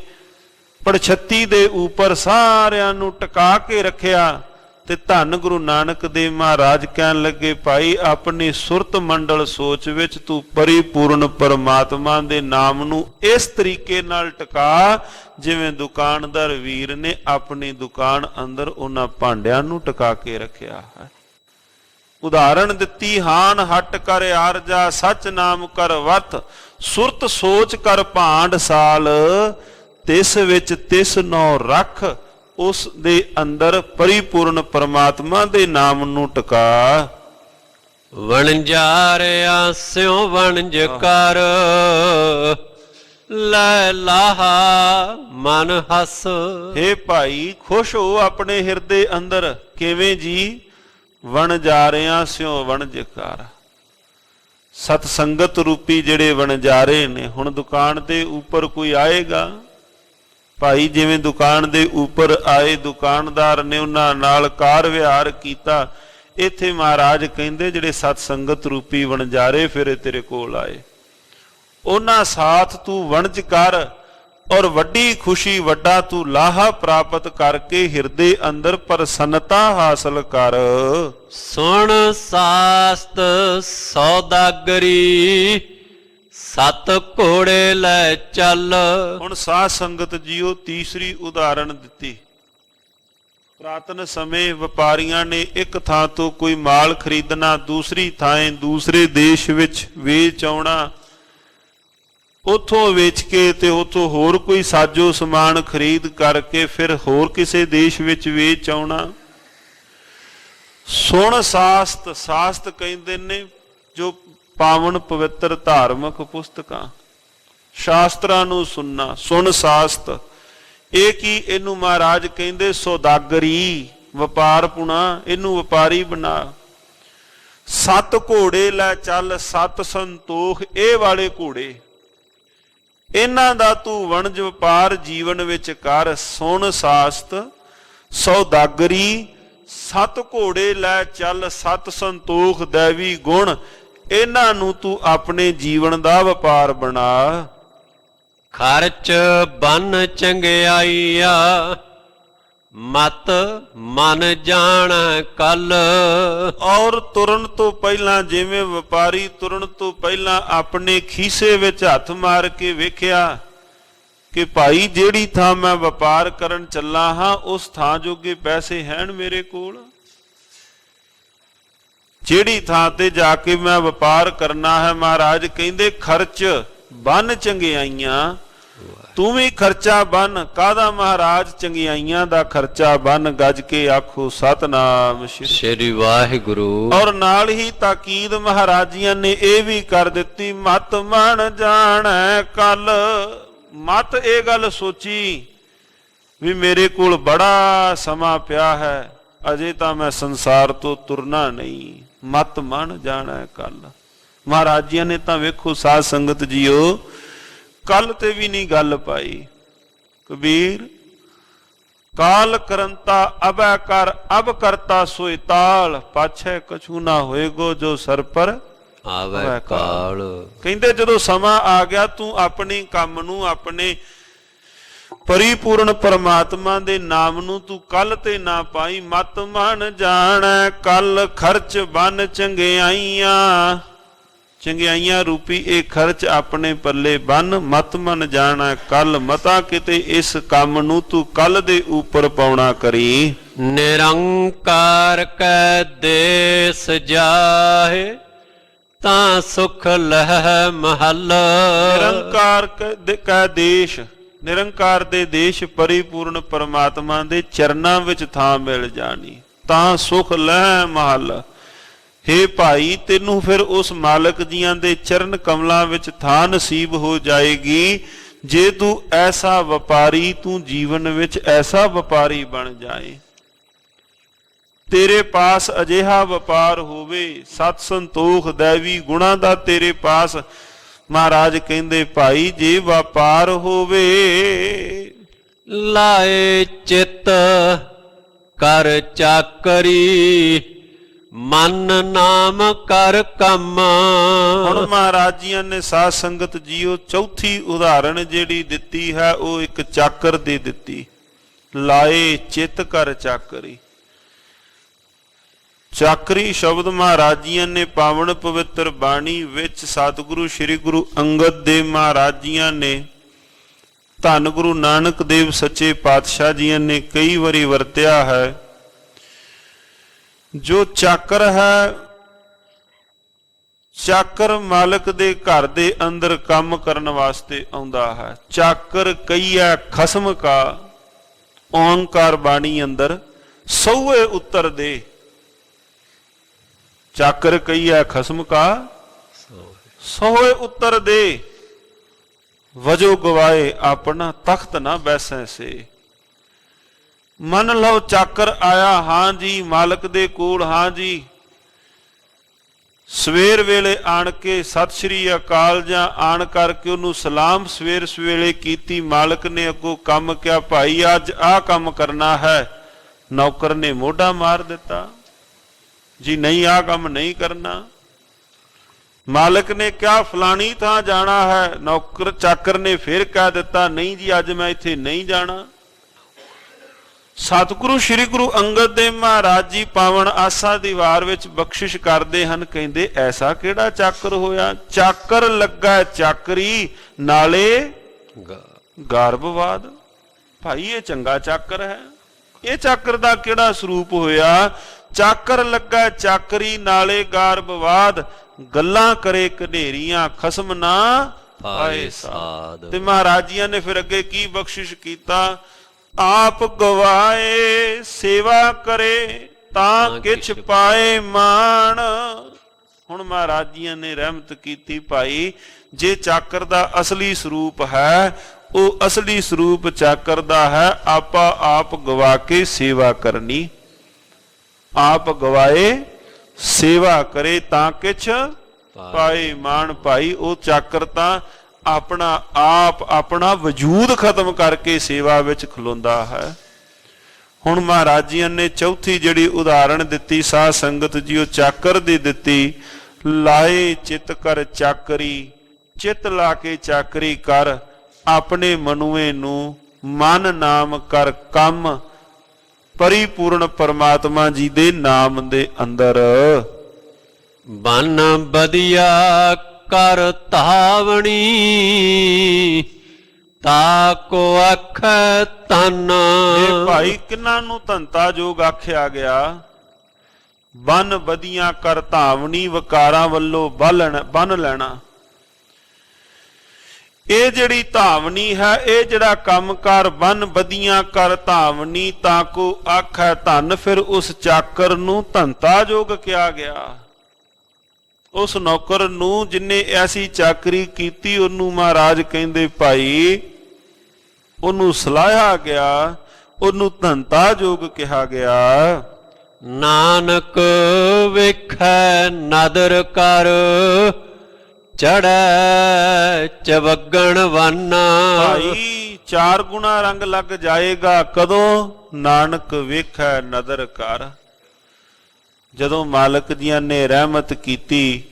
ਪੜਛੱਤੀ ਦੇ ਉੱਪਰ ਸਾਰਿਆਂ ਨੂੰ ਟਿਕਾ ਕੇ ਰੱਖਿਆ। ਤੇ ਧੰਨ ਗੁਰੂ ਨਾਨਕ ਦੇਵ ਮਹਾਰਾਜ ਕਹਿਣ ਲੱਗੇ ਭਾਈ ਆਪਣੀ ਸੁਰਤ ਮੰਡਲ ਸੋਚ ਵਿੱਚ ਤੂੰ ਪਰਿਪੂਰਨ ਪਰਮਾਤਮਾ ਦੇ ਨਾਮ ਨੂੰ ਇਸ ਤਰੀਕੇ ਨਾਲ ਟਿਕਾ ਜਿਵੇਂ ਦੁਕਾਨਦਾਰ ਵੀਰ ਨੇ ਆਪਣੀ ਦੁਕਾਨ ਅੰਦਰ ਉਹਨਾਂ ਭਾਂਡਿਆਂ ਨੂੰ ਟਿਕਾ ਕੇ ਰੱਖਿਆ ਹੈ। ਉਦਾਹਰਣ ਦਿੱਤੀ, ਹਾਨ ਹਟ ਕਰ ਆਰਜਾ ਸਚ ਨਾਮ ਕਰ ਵਤ, ਸੁਰਤ ਸੋਚ ਕਰ ਭਾਂਡਸਾਲ ਤਿਸ ਵਿੱਚ ਤਿਸ ਨੋ ਰੱਖ। ਉਸ ਦੇ ਅੰਦਰ ਪਰਿਪੂਰਨ ਪਰਮਾਤਮਾ ਦੇ ਨਾਮ ਨੂੰ ਟਿਕਾ। ਵਣਜਾਰਿਆ ਸਿਉ ਵਣਜ ਕਰ ਲੈ ਲਾਹਾ ਮਨ ਹਸ। ਹੇ ਭਾਈ ਖੁਸ਼ ਹੋ ਆਪਣੇ ਹਿਰਦੇ ਅੰਦਰ। ਕਿਵੇਂ ਜੀ? ਵਣਜਾਰਿਆਂ ਸਿਉ ਵਣਜ ਕਰ। ਸਤ ਸੰਗਤ ਰੂਪੀ ਜਿਹੜੇ ਵਣਜਾਰੇ ਨੇ, ਹੁਣ ਦੁਕਾਨ ਦੇ ਉੱਪਰ ਕੋਈ ਆਏਗਾ ਭਾਈ, ਜਿਵੇਂ ਦੁਕਾਨ ਦੇ ਉੱਪਰ ਆਏ ਦੁਕਾਨਦਾਰ ਨੇ ਉਹਨਾਂ ਨਾਲ ਕਾਰ ਵਿਹਾਰ ਕੀਤਾ। ਇੱਥੇ ਮਹਾਰਾਜ ਕਹਿੰਦੇ ਜਿਹੜੇ ਸਤ ਸੰਗਤ ਰੂਪੀ ਵਣਜਾਰੇ ਫਿਰ ਤੇਰੇ ਕੋਲ ਆਏ, ਉਹਨਾਂ ਸਾਥ ਤੂੰ ਵਣਜ ਕਰ ਔਰ ਵੱਡੀ ਖੁਸ਼ੀ ਵੱਡਾ ਤੂੰ ਲਾਹਾ ਪ੍ਰਾਪਤ ਕਰਕੇ ਹਿਰਦੇ ਅੰਦਰ ਪ੍ਰਸੰਨਤਾ ਹਾਸਲ ਕਰ। ਸੁਣ ਸਾਸਤ ਸੌਦਾਗਰੀ ਸਤ ਘੋੜੇ ਲੈ ਚੱਲ। ਹੁਣ ਸਾਧ ਸੰਗਤ ਜੀਓ ਤੀਸਰੀ ਉਦਾਹਰਣ ਦਿੱਤੀ। ਪੁਰਾਤਨ ਸਮੇਂ ਵਪਾਰੀਆਂ ਨੇ ਇੱਕ ਥਾਂ ਤੋਂ ਕੋਈ ਮਾਲ ਖਰੀਦਣਾ, ਦੂਸਰੀ ਥਾਂ ਦੂਸਰੇ ਦੇਸ਼ ਵਿੱਚ ਵੇਚ ਆਉਣਾ, ਉੱਥੋਂ ਵੇਚ ਕੇ ਤੇ ਉੱਥੋਂ ਹੋਰ ਕੋਈ ਸਾਜੋ ਸਮਾਨ ਖਰੀਦ ਕਰਕੇ ਫਿਰ ਹੋਰ ਕਿਸੇ ਦੇਸ਼ ਵਿੱਚ ਵੇਚ ਆਉਣਾ। ਸੁਣ ਸਾਸਤ, ਸਾਸਤ ਕਹਿੰਦੇ ਨੇ ਜੋ ਪਾਵਨ ਪਵਿੱਤਰ ਧਾਰਮਿਕ ਪੁਸਤਕਾਂ, ਸ਼ਾਸਤਰਾਂ ਨੂੰ ਸੁਣਨਾ, ਸੁਣ ਸਾਸਤ। ਇਹ ਕੀ, ਇਹਨੂੰ ਮਹਾਰਾਜ ਕਹਿੰਦੇ ਸੌਦਾਗਰੀ, ਵਪਾਰ ਪੁਣਾ, ਇਹਨੂੰ ਵਪਾਰੀ ਬਣਾ। ਸੱਤ ਘੋੜੇ ਲੈ ਚੱਲ, ਸੱਤ ਸੰਤੋਖ ਇਹ ਵਾਲੇ ਘੋੜੇ, ਇਹਨਾਂ ਦਾ ਤੂੰ ਵਣਜ ਵਪਾਰ ਜੀਵਨ ਵਿੱਚ ਕਰ। ਸੁਣ ਸਾਸਤ, ਸੌਦਾਗਰੀ, ਸੱਤ ਘੋੜੇ ਲੈ ਚੱਲ, ਸੱਤ ਸੰਤੋਖ ਦੇਵੀ ਗੁਣ, ਇਹਨਾਂ ਨੂੰ ਤੂੰ ਆਪਣੇ ਜੀਵਨ ਦਾ ਵਪਾਰ ਬਣਾ। ਖਰਚ ਬਨ ਚੰਗਿਆਈਆ, ਮਤ ਮਨ ਜਾਣ ਕਲ। ਔਰ ਤੁਰਨ ਤੋਂ ਪਹਿਲਾਂ, ਜਿਵੇਂ ਵਪਾਰੀ ਤੁਰਨ ਤੋਂ ਪਹਿਲਾਂ ਆਪਣੇ ਖੀਸੇ ਵਿੱਚ ਹੱਥ ਮਾਰ ਕੇ ਵੇਖਿਆ ਕਿ ਭਾਈ ਜਿਹੜੀ ਥਾਂ ਮੈਂ ਵਪਾਰ ਕਰਨ ਚੱਲਾ ਹਾਂ ਉਸ ਥਾਂ ਜੋਗੇ ਪੈਸੇ ਹੈਣ ਮੇਰੇ ਕੋਲ, ਜਿਹੜੀ ਥਾਂ ਤੇ ਜਾ ਕੇ ਮੈਂ ਵਪਾਰ ਕਰਨਾ ਹੈ। ਮਹਾਰਾਜ ਕਹਿੰਦੇ ਖਰਚ ਬੰਨ ਚੰਗਿਆਈਆਂ, ਤੂੰ ਵੀ ਖਰਚਾ ਬੰਨ। ਕਾਹਦਾ ਮਹਾਰਾਜ? ਚੰਗਿਆਈਆਂ ਦਾ ਖਰਚਾ ਬੰਨ। ਗੱਜ ਕੇ ਆਖੋ ਸਤਨਾਮ ਸ੍ਰੀ ਵਾਹਿਗੁਰੂ। ਔਰ ਨਾਲ ਹੀ ਤਾਕੀਦ ਮਹਾਰਾਜੀਆਂ ਨੇ ਇਹ ਵੀ ਕਰ ਦਿੱਤੀ, ਮਤ ਮਨ ਜਾਣੈ ਕਲ। ਮਤ ਇਹ ਗੱਲ ਸੋਚੀ ਵੀ ਮੇਰੇ ਕੋਲ ਬੜਾ ਸਮਾਂ ਪਿਆ ਹੈ, ਅਜੇ ਤਾਂ ਮੈਂ ਸੰਸਾਰ ਤੋਂ ਤੁਰਨਾ ਨਹੀਂ। ਮਤ ਮਨ ਜਾਣੈ ਕਲ। ਮਹਾਰਾਜੀਆਂ ਨੇ ਤਾਂ ਵੇਖੋ ਸਾਧ ਸੰਗਤ ਜੀਓ ਕੱਲ ਤੇ ਵੀ ਨਹੀਂ ਗੱਲ ਪਾਈ। ਕਬੀਰ ਕਾਲ ਕਰੰਤਾ ਅਬੈ ਕਰ, ਅਬ ਕਰਤਾ ਸੋਇ ਤਾਲ, ਪਾਛੈ ਕਛੂ ਨਾ ਹੋਏਗੋ ਜੋ ਸਰ ਪਰ ਆਵੇ ਕਾਲ। ਕਹਿੰਦੇ ਜਦੋਂ ਸਮਾਂ ਆ ਗਿਆ ਤੂੰ ਆਪਣੇ ਕੰਮ ਨੂੰ, ਆਪਣੇ ਪਰਿਪੂਰਨ ਪਰਮਾਤਮਾ ਦੇ ਨਾਮ ਨੂੰ ਤੂੰ ਕੱਲ ਤੇ ਨਾ ਪਾਈ। ਮਤ ਮਨ ਜਾਣੈ ਕਲ, ਖਰਚ ਬਨ ਚੰਗਿਆਈਆਂ। ਚੰਗਿਆਈਆਂ ਰੂਪੀ ਇਹ ਖਰਚ ਆਪਣੇ ਪੱਲੇ ਬੰਨ। ਮਤ ਮਨ ਜਾਣਾ ਕੱਲ, ਮਤਾ ਕਿਤੇ ਇਸ ਕੰਮ ਨੂੰ ਤੂੰ ਕੱਲ ਦੇ ਉੱਪਰ ਪਾਉਣਾ ਕਰੀ। ਨਿਰੰਕਾਰ ਕੈ ਦੇਸ ਜਾਹੇ, ਤਾਂ ਸੁਖ ਲਹਿ ਮਹਲ। ਨਿਰੰਕਾਰ ਕੈ ਦੇਸ਼, ਨਿਰੰਕਾਰ ਦੇ ਦੇਸ਼ ਪਰਿਪੂਰਨ ਪਰਮਾਤਮਾ ਦੇ ਚਰਨਾਂ ਵਿੱਚ ਥਾਂ ਮਿਲ ਜਾਣੀ, ਤਾਂ ਸੁਖ ਲਹਿ ਮਹਲ। ਹੇ ਭਾਈ ਤੈਨੂੰ ਫਿਰ ਉਸ ਮਾਲਕ ਜੀਆਂ ਦੇ ਚਰਨ ਕਮਲਾਂ ਵਿੱਚ ਥਾਂ ਨਸੀਬ ਹੋ ਜਾਏਗੀ ਜੇ ਤੂੰ ਐਸਾ ਵਪਾਰੀ, ਤੂੰ ਜੀਵਨ ਵਿੱਚ ਐਸਾ ਵਪਾਰੀ ਬਣ ਜਾਏ, ਤੇਰੇ ਪਾਸ ਅਜਿਹਾ ਵਪਾਰ ਹੋਵੇ, ਸਤ ਸੰਤੋਖ ਦੇਵੀ ਗੁਣਾਂ ਦਾ ਤੇਰੇ ਪਾਸ। ਮਹਾਰਾਜ ਕਹਿੰਦੇ ਭਾਈ ਜੇ ਵਪਾਰ ਹੋਵੇ, ਲਾਏ ਚਿੱਤ ਕਰ ਚਾਕਰੀ, ਮਨ ਨਾਮ ਕਰ ਕੰਮ। ਹੁਣ ਮਹਾਰਾਜ ਜੀਆਂ ਨੇ ਸਾਧ ਸੰਗਤ ਜੀਓ ਚੌਥੀ ਉਦਾਹਰਣ ਜਿਹੜੀ ਦਿੱਤੀ ਹੈ ਉਹ ਇੱਕ ਚਾਕਰ ਦੀ ਦਿੱਤੀ। ਲਾਏ ਚਿੱਤ ਕਰ ਚਾਕਰੀ। ਚਾਕਰੀ ਸ਼ਬਦ ਮਹਾਰਾਜ ਜੀਆਂ ਨੇ ਪਾਵਨ ਪਵਿੱਤਰ ਬਾਣੀ ਵਿੱਚ ਸਤਿਗੁਰੂ ਸ੍ਰੀ ਗੁਰੂ ਅੰਗਦ ਦੇਵ ਮਹਾਰਾਜ ਜੀਆਂ ਨੇ, ਧੰਨ ਗੁਰੂ ਨਾਨਕ ਦੇਵ ਸੱਚੇ ਪਾਤਸ਼ਾਹ ਜੀਆਂ ਨੇ ਕਈ ਵਾਰੀ ਵਰਤਿਆ ਹੈ। ਜੋ ਚਾਕਰ ਹੈ, ਚਾਕਰ ਮਾਲਕ ਦੇ ਘਰ ਦੇ ਅੰਦਰ ਕੰਮ ਕਰਨ ਵਾਸਤੇ ਆਉਂਦਾ ਹੈ। ਚਾਕਰ ਕਈਆ ਖਸਮ ਕਾ, ਓੰਕਾਰ ਬਾਣੀ ਅੰਦਰ ਸੌਏ ਉੱਤਰ ਦੇ। ਚਾਕਰ ਕਈਆ ਖਸਮ ਕਾ, ਸੌਏ ਉੱਤਰ ਦੇ। ਵਜੋ ਗਵਾਏ ਆਪਣਾ ਤਖਤ ਨਾ ਬੈਸੈ ਸੇ। ਮੰਨ ਲਓ ਚਾਕਰ ਆਇਆ, ਹਾਂ ਜੀ ਮਾਲਕ ਦੇ ਕੋਲ, ਹਾਂ ਜੀ ਸਵੇਰ ਵੇਲੇ ਆਣ ਕੇ ਸਤਿ ਸ੍ਰੀ ਅਕਾਲ ਜਾਂ ਆਣ ਕਰਕੇ ਉਹਨੂੰ ਸਲਾਮ ਸਵੇਰ ਸਵੇਲੇ ਕੀਤੀ। ਮਾਲਕ ਨੇ ਅੱਗੋਂ ਕੰਮ ਕਿਹਾ ਭਾਈ ਅੱਜ ਆਹ ਕੰਮ ਕਰਨਾ ਹੈ, ਨੌਕਰ ਨੇ ਮੋਢਾ ਮਾਰ ਦਿੱਤਾ ਜੀ ਨਹੀਂ ਆਹ ਕੰਮ ਨਹੀਂ ਕਰਨਾ। ਮਾਲਕ ਨੇ ਕਿਹਾ ਫਲਾਣੀ ਥਾਂ ਜਾਣਾ ਹੈ, ਨੌਕਰ ਚਾਕਰ ਨੇ ਫਿਰ ਕਹਿ ਦਿੱਤਾ ਨਹੀਂ ਜੀ ਅੱਜ ਮੈਂ ਇੱਥੇ ਨਹੀਂ ਜਾਣਾ। ਸਤਿਗੁਰੂ ਸ੍ਰੀ ਗੁਰੂ ਅੰਗਦ ਦੇਵ ਮਹਾਰਾਜ ਜੀ ਪਾਵਨ ਆਸਾ ਦੀ ਵਾਰ ਵਿੱਚ ਬਖਸ਼ਿਸ਼ ਕਰਦੇ ਹਨ, ਕਹਿੰਦੇ ਐਸਾ ਕਿਹੜਾ ਚਾਕਰ ਹੋਇਆ? ਚਾਕਰ ਲੱਗਾ ਚਾਕਰੀ ਨਾਲੇ ਗਰਭਵਾਦ। ਭਾਈ ਇਹ ਚੰਗਾ ਚਾਕਰ ਹੈ, ਇਹ ਚਾਕਰ ਦਾ ਕਿਹੜਾ ਸਰੂਪ ਹੋਇਆ? ਚਾਕਰ ਲੱਗਾ ਚਾਕਰੀ ਨਾਲੇ ਗਾਰ ਬਵਾਦ, ਗੱਲਾਂ ਕਰੇ ਘਨੇਰੀਆਂ ਖਸਮ ਨਾ ਪਾਏ ਸਾਧ। ਤੇ ਮਹਾਰਾਜੀਆਂ ਨੇ ਫਿਰ ਅੱਗੇ ਕੀ ਬਖਸ਼ਿਸ਼ ਕੀਤਾ? ਆਪ ਗਵਾਏ ਸੇਵਾ ਕਰੇ ਤਾਂ ਕਿਛ ਪਾਏ ਮਾਣ। ਹੁਣ ਮਹਾਰਾਜੀਆਂ ਨੇ ਰਹਿਮਤ ਕੀਤੀ, ਭਾਈ ਜੇ ਚਾਕਰ ਦਾ ਅਸਲੀ ਸਰੂਪ ਹੈ, ਉਹ ਅਸਲੀ ਸਰੂਪ ਚਾਕਰ ਦਾ ਹੈ ਆਪਾ ਆਪ ਗਵਾ ਕੇ ਸੇਵਾ ਕਰਨੀ। ਆਪ ਗਵਾਏ ਸੇਵਾ ਕਰੇ ਤਾਂ ਕਿਛ ਪਾਏ ਮਾਣ। ਭਾਈ ਉਹ ਚਾਕਰ ਤਾਂ ਆਪਣਾ ਆਪ ਆਪਣਾ ਵਜੂਦ ਖਤਮ ਕਰਕੇ ਸੇਵਾ ਵਿੱਚ ਖਲੋਂਦਾ ਹੈ। ਹੁਣ ਮਹਾਰਾਜੀਆਂ ਨੇ ਚੌਥੀ ਜਿਹੜੀ ਉਦਾਹਰਣ ਦਿੱਤੀ ਸਾਧ ਸੰਗਤ ਜੀ, ਉਹ ਚਾਕਰ ਦੀ ਦਿੱਤੀ। ਲਾਏ ਚਿਤ ਕਰ ਚਾਕਰੀ, ਚਿਤ ਲਾ ਕੇ ਚਾਕਰੀ ਕਰ, ਆਪਣੇ ਮਨੁਏ ਨੂੰ ਮਨ ਨਾਮ ਕਰ ਕੰਮ, ਪਰਿਪੂਰਨ ਪਰਮਾਤਮਾ ਜੀ ਦੇ ਨਾਮ ਦੇ ਅੰਦਰ। ਬਨ ਬਦੀਆ ਕਰ ਧਾਵਣੀ, ਤਾ ਕੋ ਆਖੈ ਤਨ। ਇਹ ਭਾਈ ਕਿਹਨਾਂ ਨੂੰ ਧੰਤਾ ਜੋਗ ਆਖਿਆ ਗਿਆ? ਬਨ ਬਦੀਆਂ ਕਰ ਧਾਵਣੀ, ਵਕਾਰਾਂ ਵੱਲੋਂ ਬੰਨ ਲੈਣਾ। ਇਹ ਜਿਹੜੀ ਧਾਵਨੀ ਹੈ, ਇਹ ਜਿਹੜਾ ਕੰਮਕਾਰ ਬਨ ਬਦੀਆਂ ਕਰ ਧਾਵਨੀ, ਤਾਂ ਕੋ ਆਖੈ ਧਨ। ਫਿਰ ਉਸ ਚਾਕਰ ਨੂੰ ਧੰਤਾ ਜੋਗ ਕਿਹਾ ਗਿਆ। ਉਸ ਨੌਕਰ ਨੂੰ ਜਿਨੇ ਐਸੀ ਚਾਕਰੀ ਕੀਤੀ, ਉਹਨੂੰ ਮਹਾਰਾਜ ਕਹਿੰਦੇ ਭਾਈ ਉਹਨੂੰ ਸਲਾਹਿਆ ਗਿਆ, ਉਹਨੂੰ ਧੰਤਾ ਜੋਗ ਕਿਹਾ ਗਿਆ। ਨਾਨਕ ਵੇਖੈ ਨਦਰ ਕਰ, ਚੜੈ ਚਵਗਣ ਵਨ। ਭਾਈ 4 ਗੁਣਾ ਰੰਗ ਲੱਗ ਜਾਏਗਾ ਕਦੋਂ? ਨਾਨਕ ਵੇਖੈ ਨਦਰ ਕਰ। ਜਦੋਂ ਮਾਲਕ ਜੀਆਂ ਨੇ ਰਹਿਮਤ ਕੀਤੀ,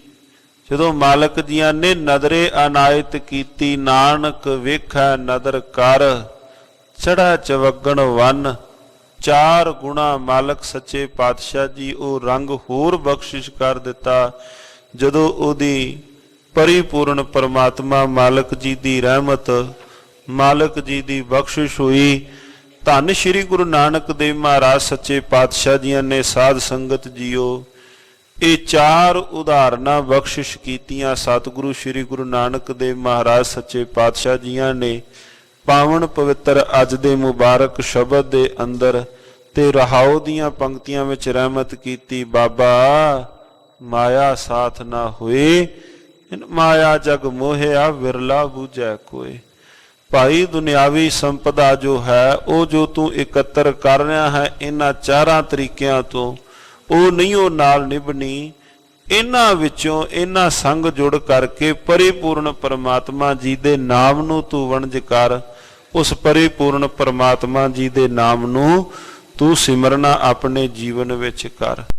ਜਦੋਂ ਮਾਲਕ ਜੀਆਂ ਨੇ ਨਦਰੇ ਅਨਾਇਤ ਕੀਤੀ, ਨਾਨਕ ਵੇਖੈ ਨਦਰ ਕਰ, ਚੜ੍ਹੈ ਚਵਗਣ ਵਨ। 4 ਗੁਣਾ ਮਾਲਕ ਸੱਚੇ ਪਾਤਸ਼ਾਹ ਜੀ ਉਹ ਰੰਗ ਹੋਰ ਬਖਸ਼ਿਸ਼ ਕਰ ਦਿੱਤਾ। ਜਦੋਂ ਉਹਦੀ ਪਰਿਪੂਰਨ ਪਰਮਾਤਮਾ ਮਾਲਕ ਜੀ ਦੀ ਰਹਿਮਤ, ਮਾਲਕ ਜੀ ਦੀ ਬਖਸ਼ਿਸ਼ ਹੋਈ, ਧੰਨ ਸ਼੍ਰੀ ਗੁਰੂ ਨਾਨਕ ਦੇਵ ਮਹਾਰਾਜ ਸੱਚੇ ਪਾਤਸ਼ਾਹ ਜੀਆਂ ਨੇ ਸਾਧ ਸੰਗਤ ਜੀਓ ਇਹ 4 ਉਦਾਹਰਨਾਂ ਬਖਸ਼ਿਸ਼ ਕੀਤੀਆਂ। ਸਤਿਗੁਰੂ ਸ਼੍ਰੀ ਗੁਰੂ ਨਾਨਕ ਦੇਵ ਮਹਾਰਾਜ ਸੱਚੇ ਪਾਤਸ਼ਾਹ ਜੀਆਂ ਨੇ ਪਾਵਨ ਪਵਿੱਤਰ ਅੱਜ ਦੇ ਮੁਬਾਰਕ ਸ਼ਬਦ ਦੇ ਅੰਦਰ ਤੇ ਰਹਾਉ ਦੀਆਂ ਪੰਕਤੀਆਂ ਵਿੱਚ ਰਹਿਮਤ ਕੀਤੀ। ਬਾਬਾ ਮਾਇਆ ਸਾਥ ਨਾ ਹੋਏ, ਮਾਇਆ ਜਗ ਮੋਹਿਆ ਵਿਰਲਾ ਬੂਝੈ ਕੋਏ। ਭਾਈ ਦੁਨਿਆਵੀ ਸੰਪਦਾ ਜੋ ਹੈ, ਉਹ ਜੋ ਤੂੰ ਇਕੱਤਰ ਕਰ ਰਿਹਾ ਹੈ ਇਹਨਾਂ 4 ਤਰੀਕਿਆਂ ਤੋਂ, ਉਹ ਨਹੀਂ ਉਹ ਨਾਲ ਨਿਭਣੀ। ਇਹਨਾਂ ਵਿੱਚੋਂ ਇਹਨਾਂ ਸੰਗ ਜੁੜ ਕਰਕੇ ਪਰਿਪੂਰਨ ਪਰਮਾਤਮਾ ਜੀ ਦੇ ਨਾਮ ਨੂੰ ਤੂੰ ਵਣਜ ਕਰ। ਉਸ ਪਰਿਪੂਰਨ ਪਰਮਾਤਮਾ ਜੀ ਦੇ ਨਾਮ ਨੂੰ ਤੂੰ ਸਿਮਰਨਾ ਆਪਣੇ ਜੀਵਨ ਵਿੱਚ ਕਰ।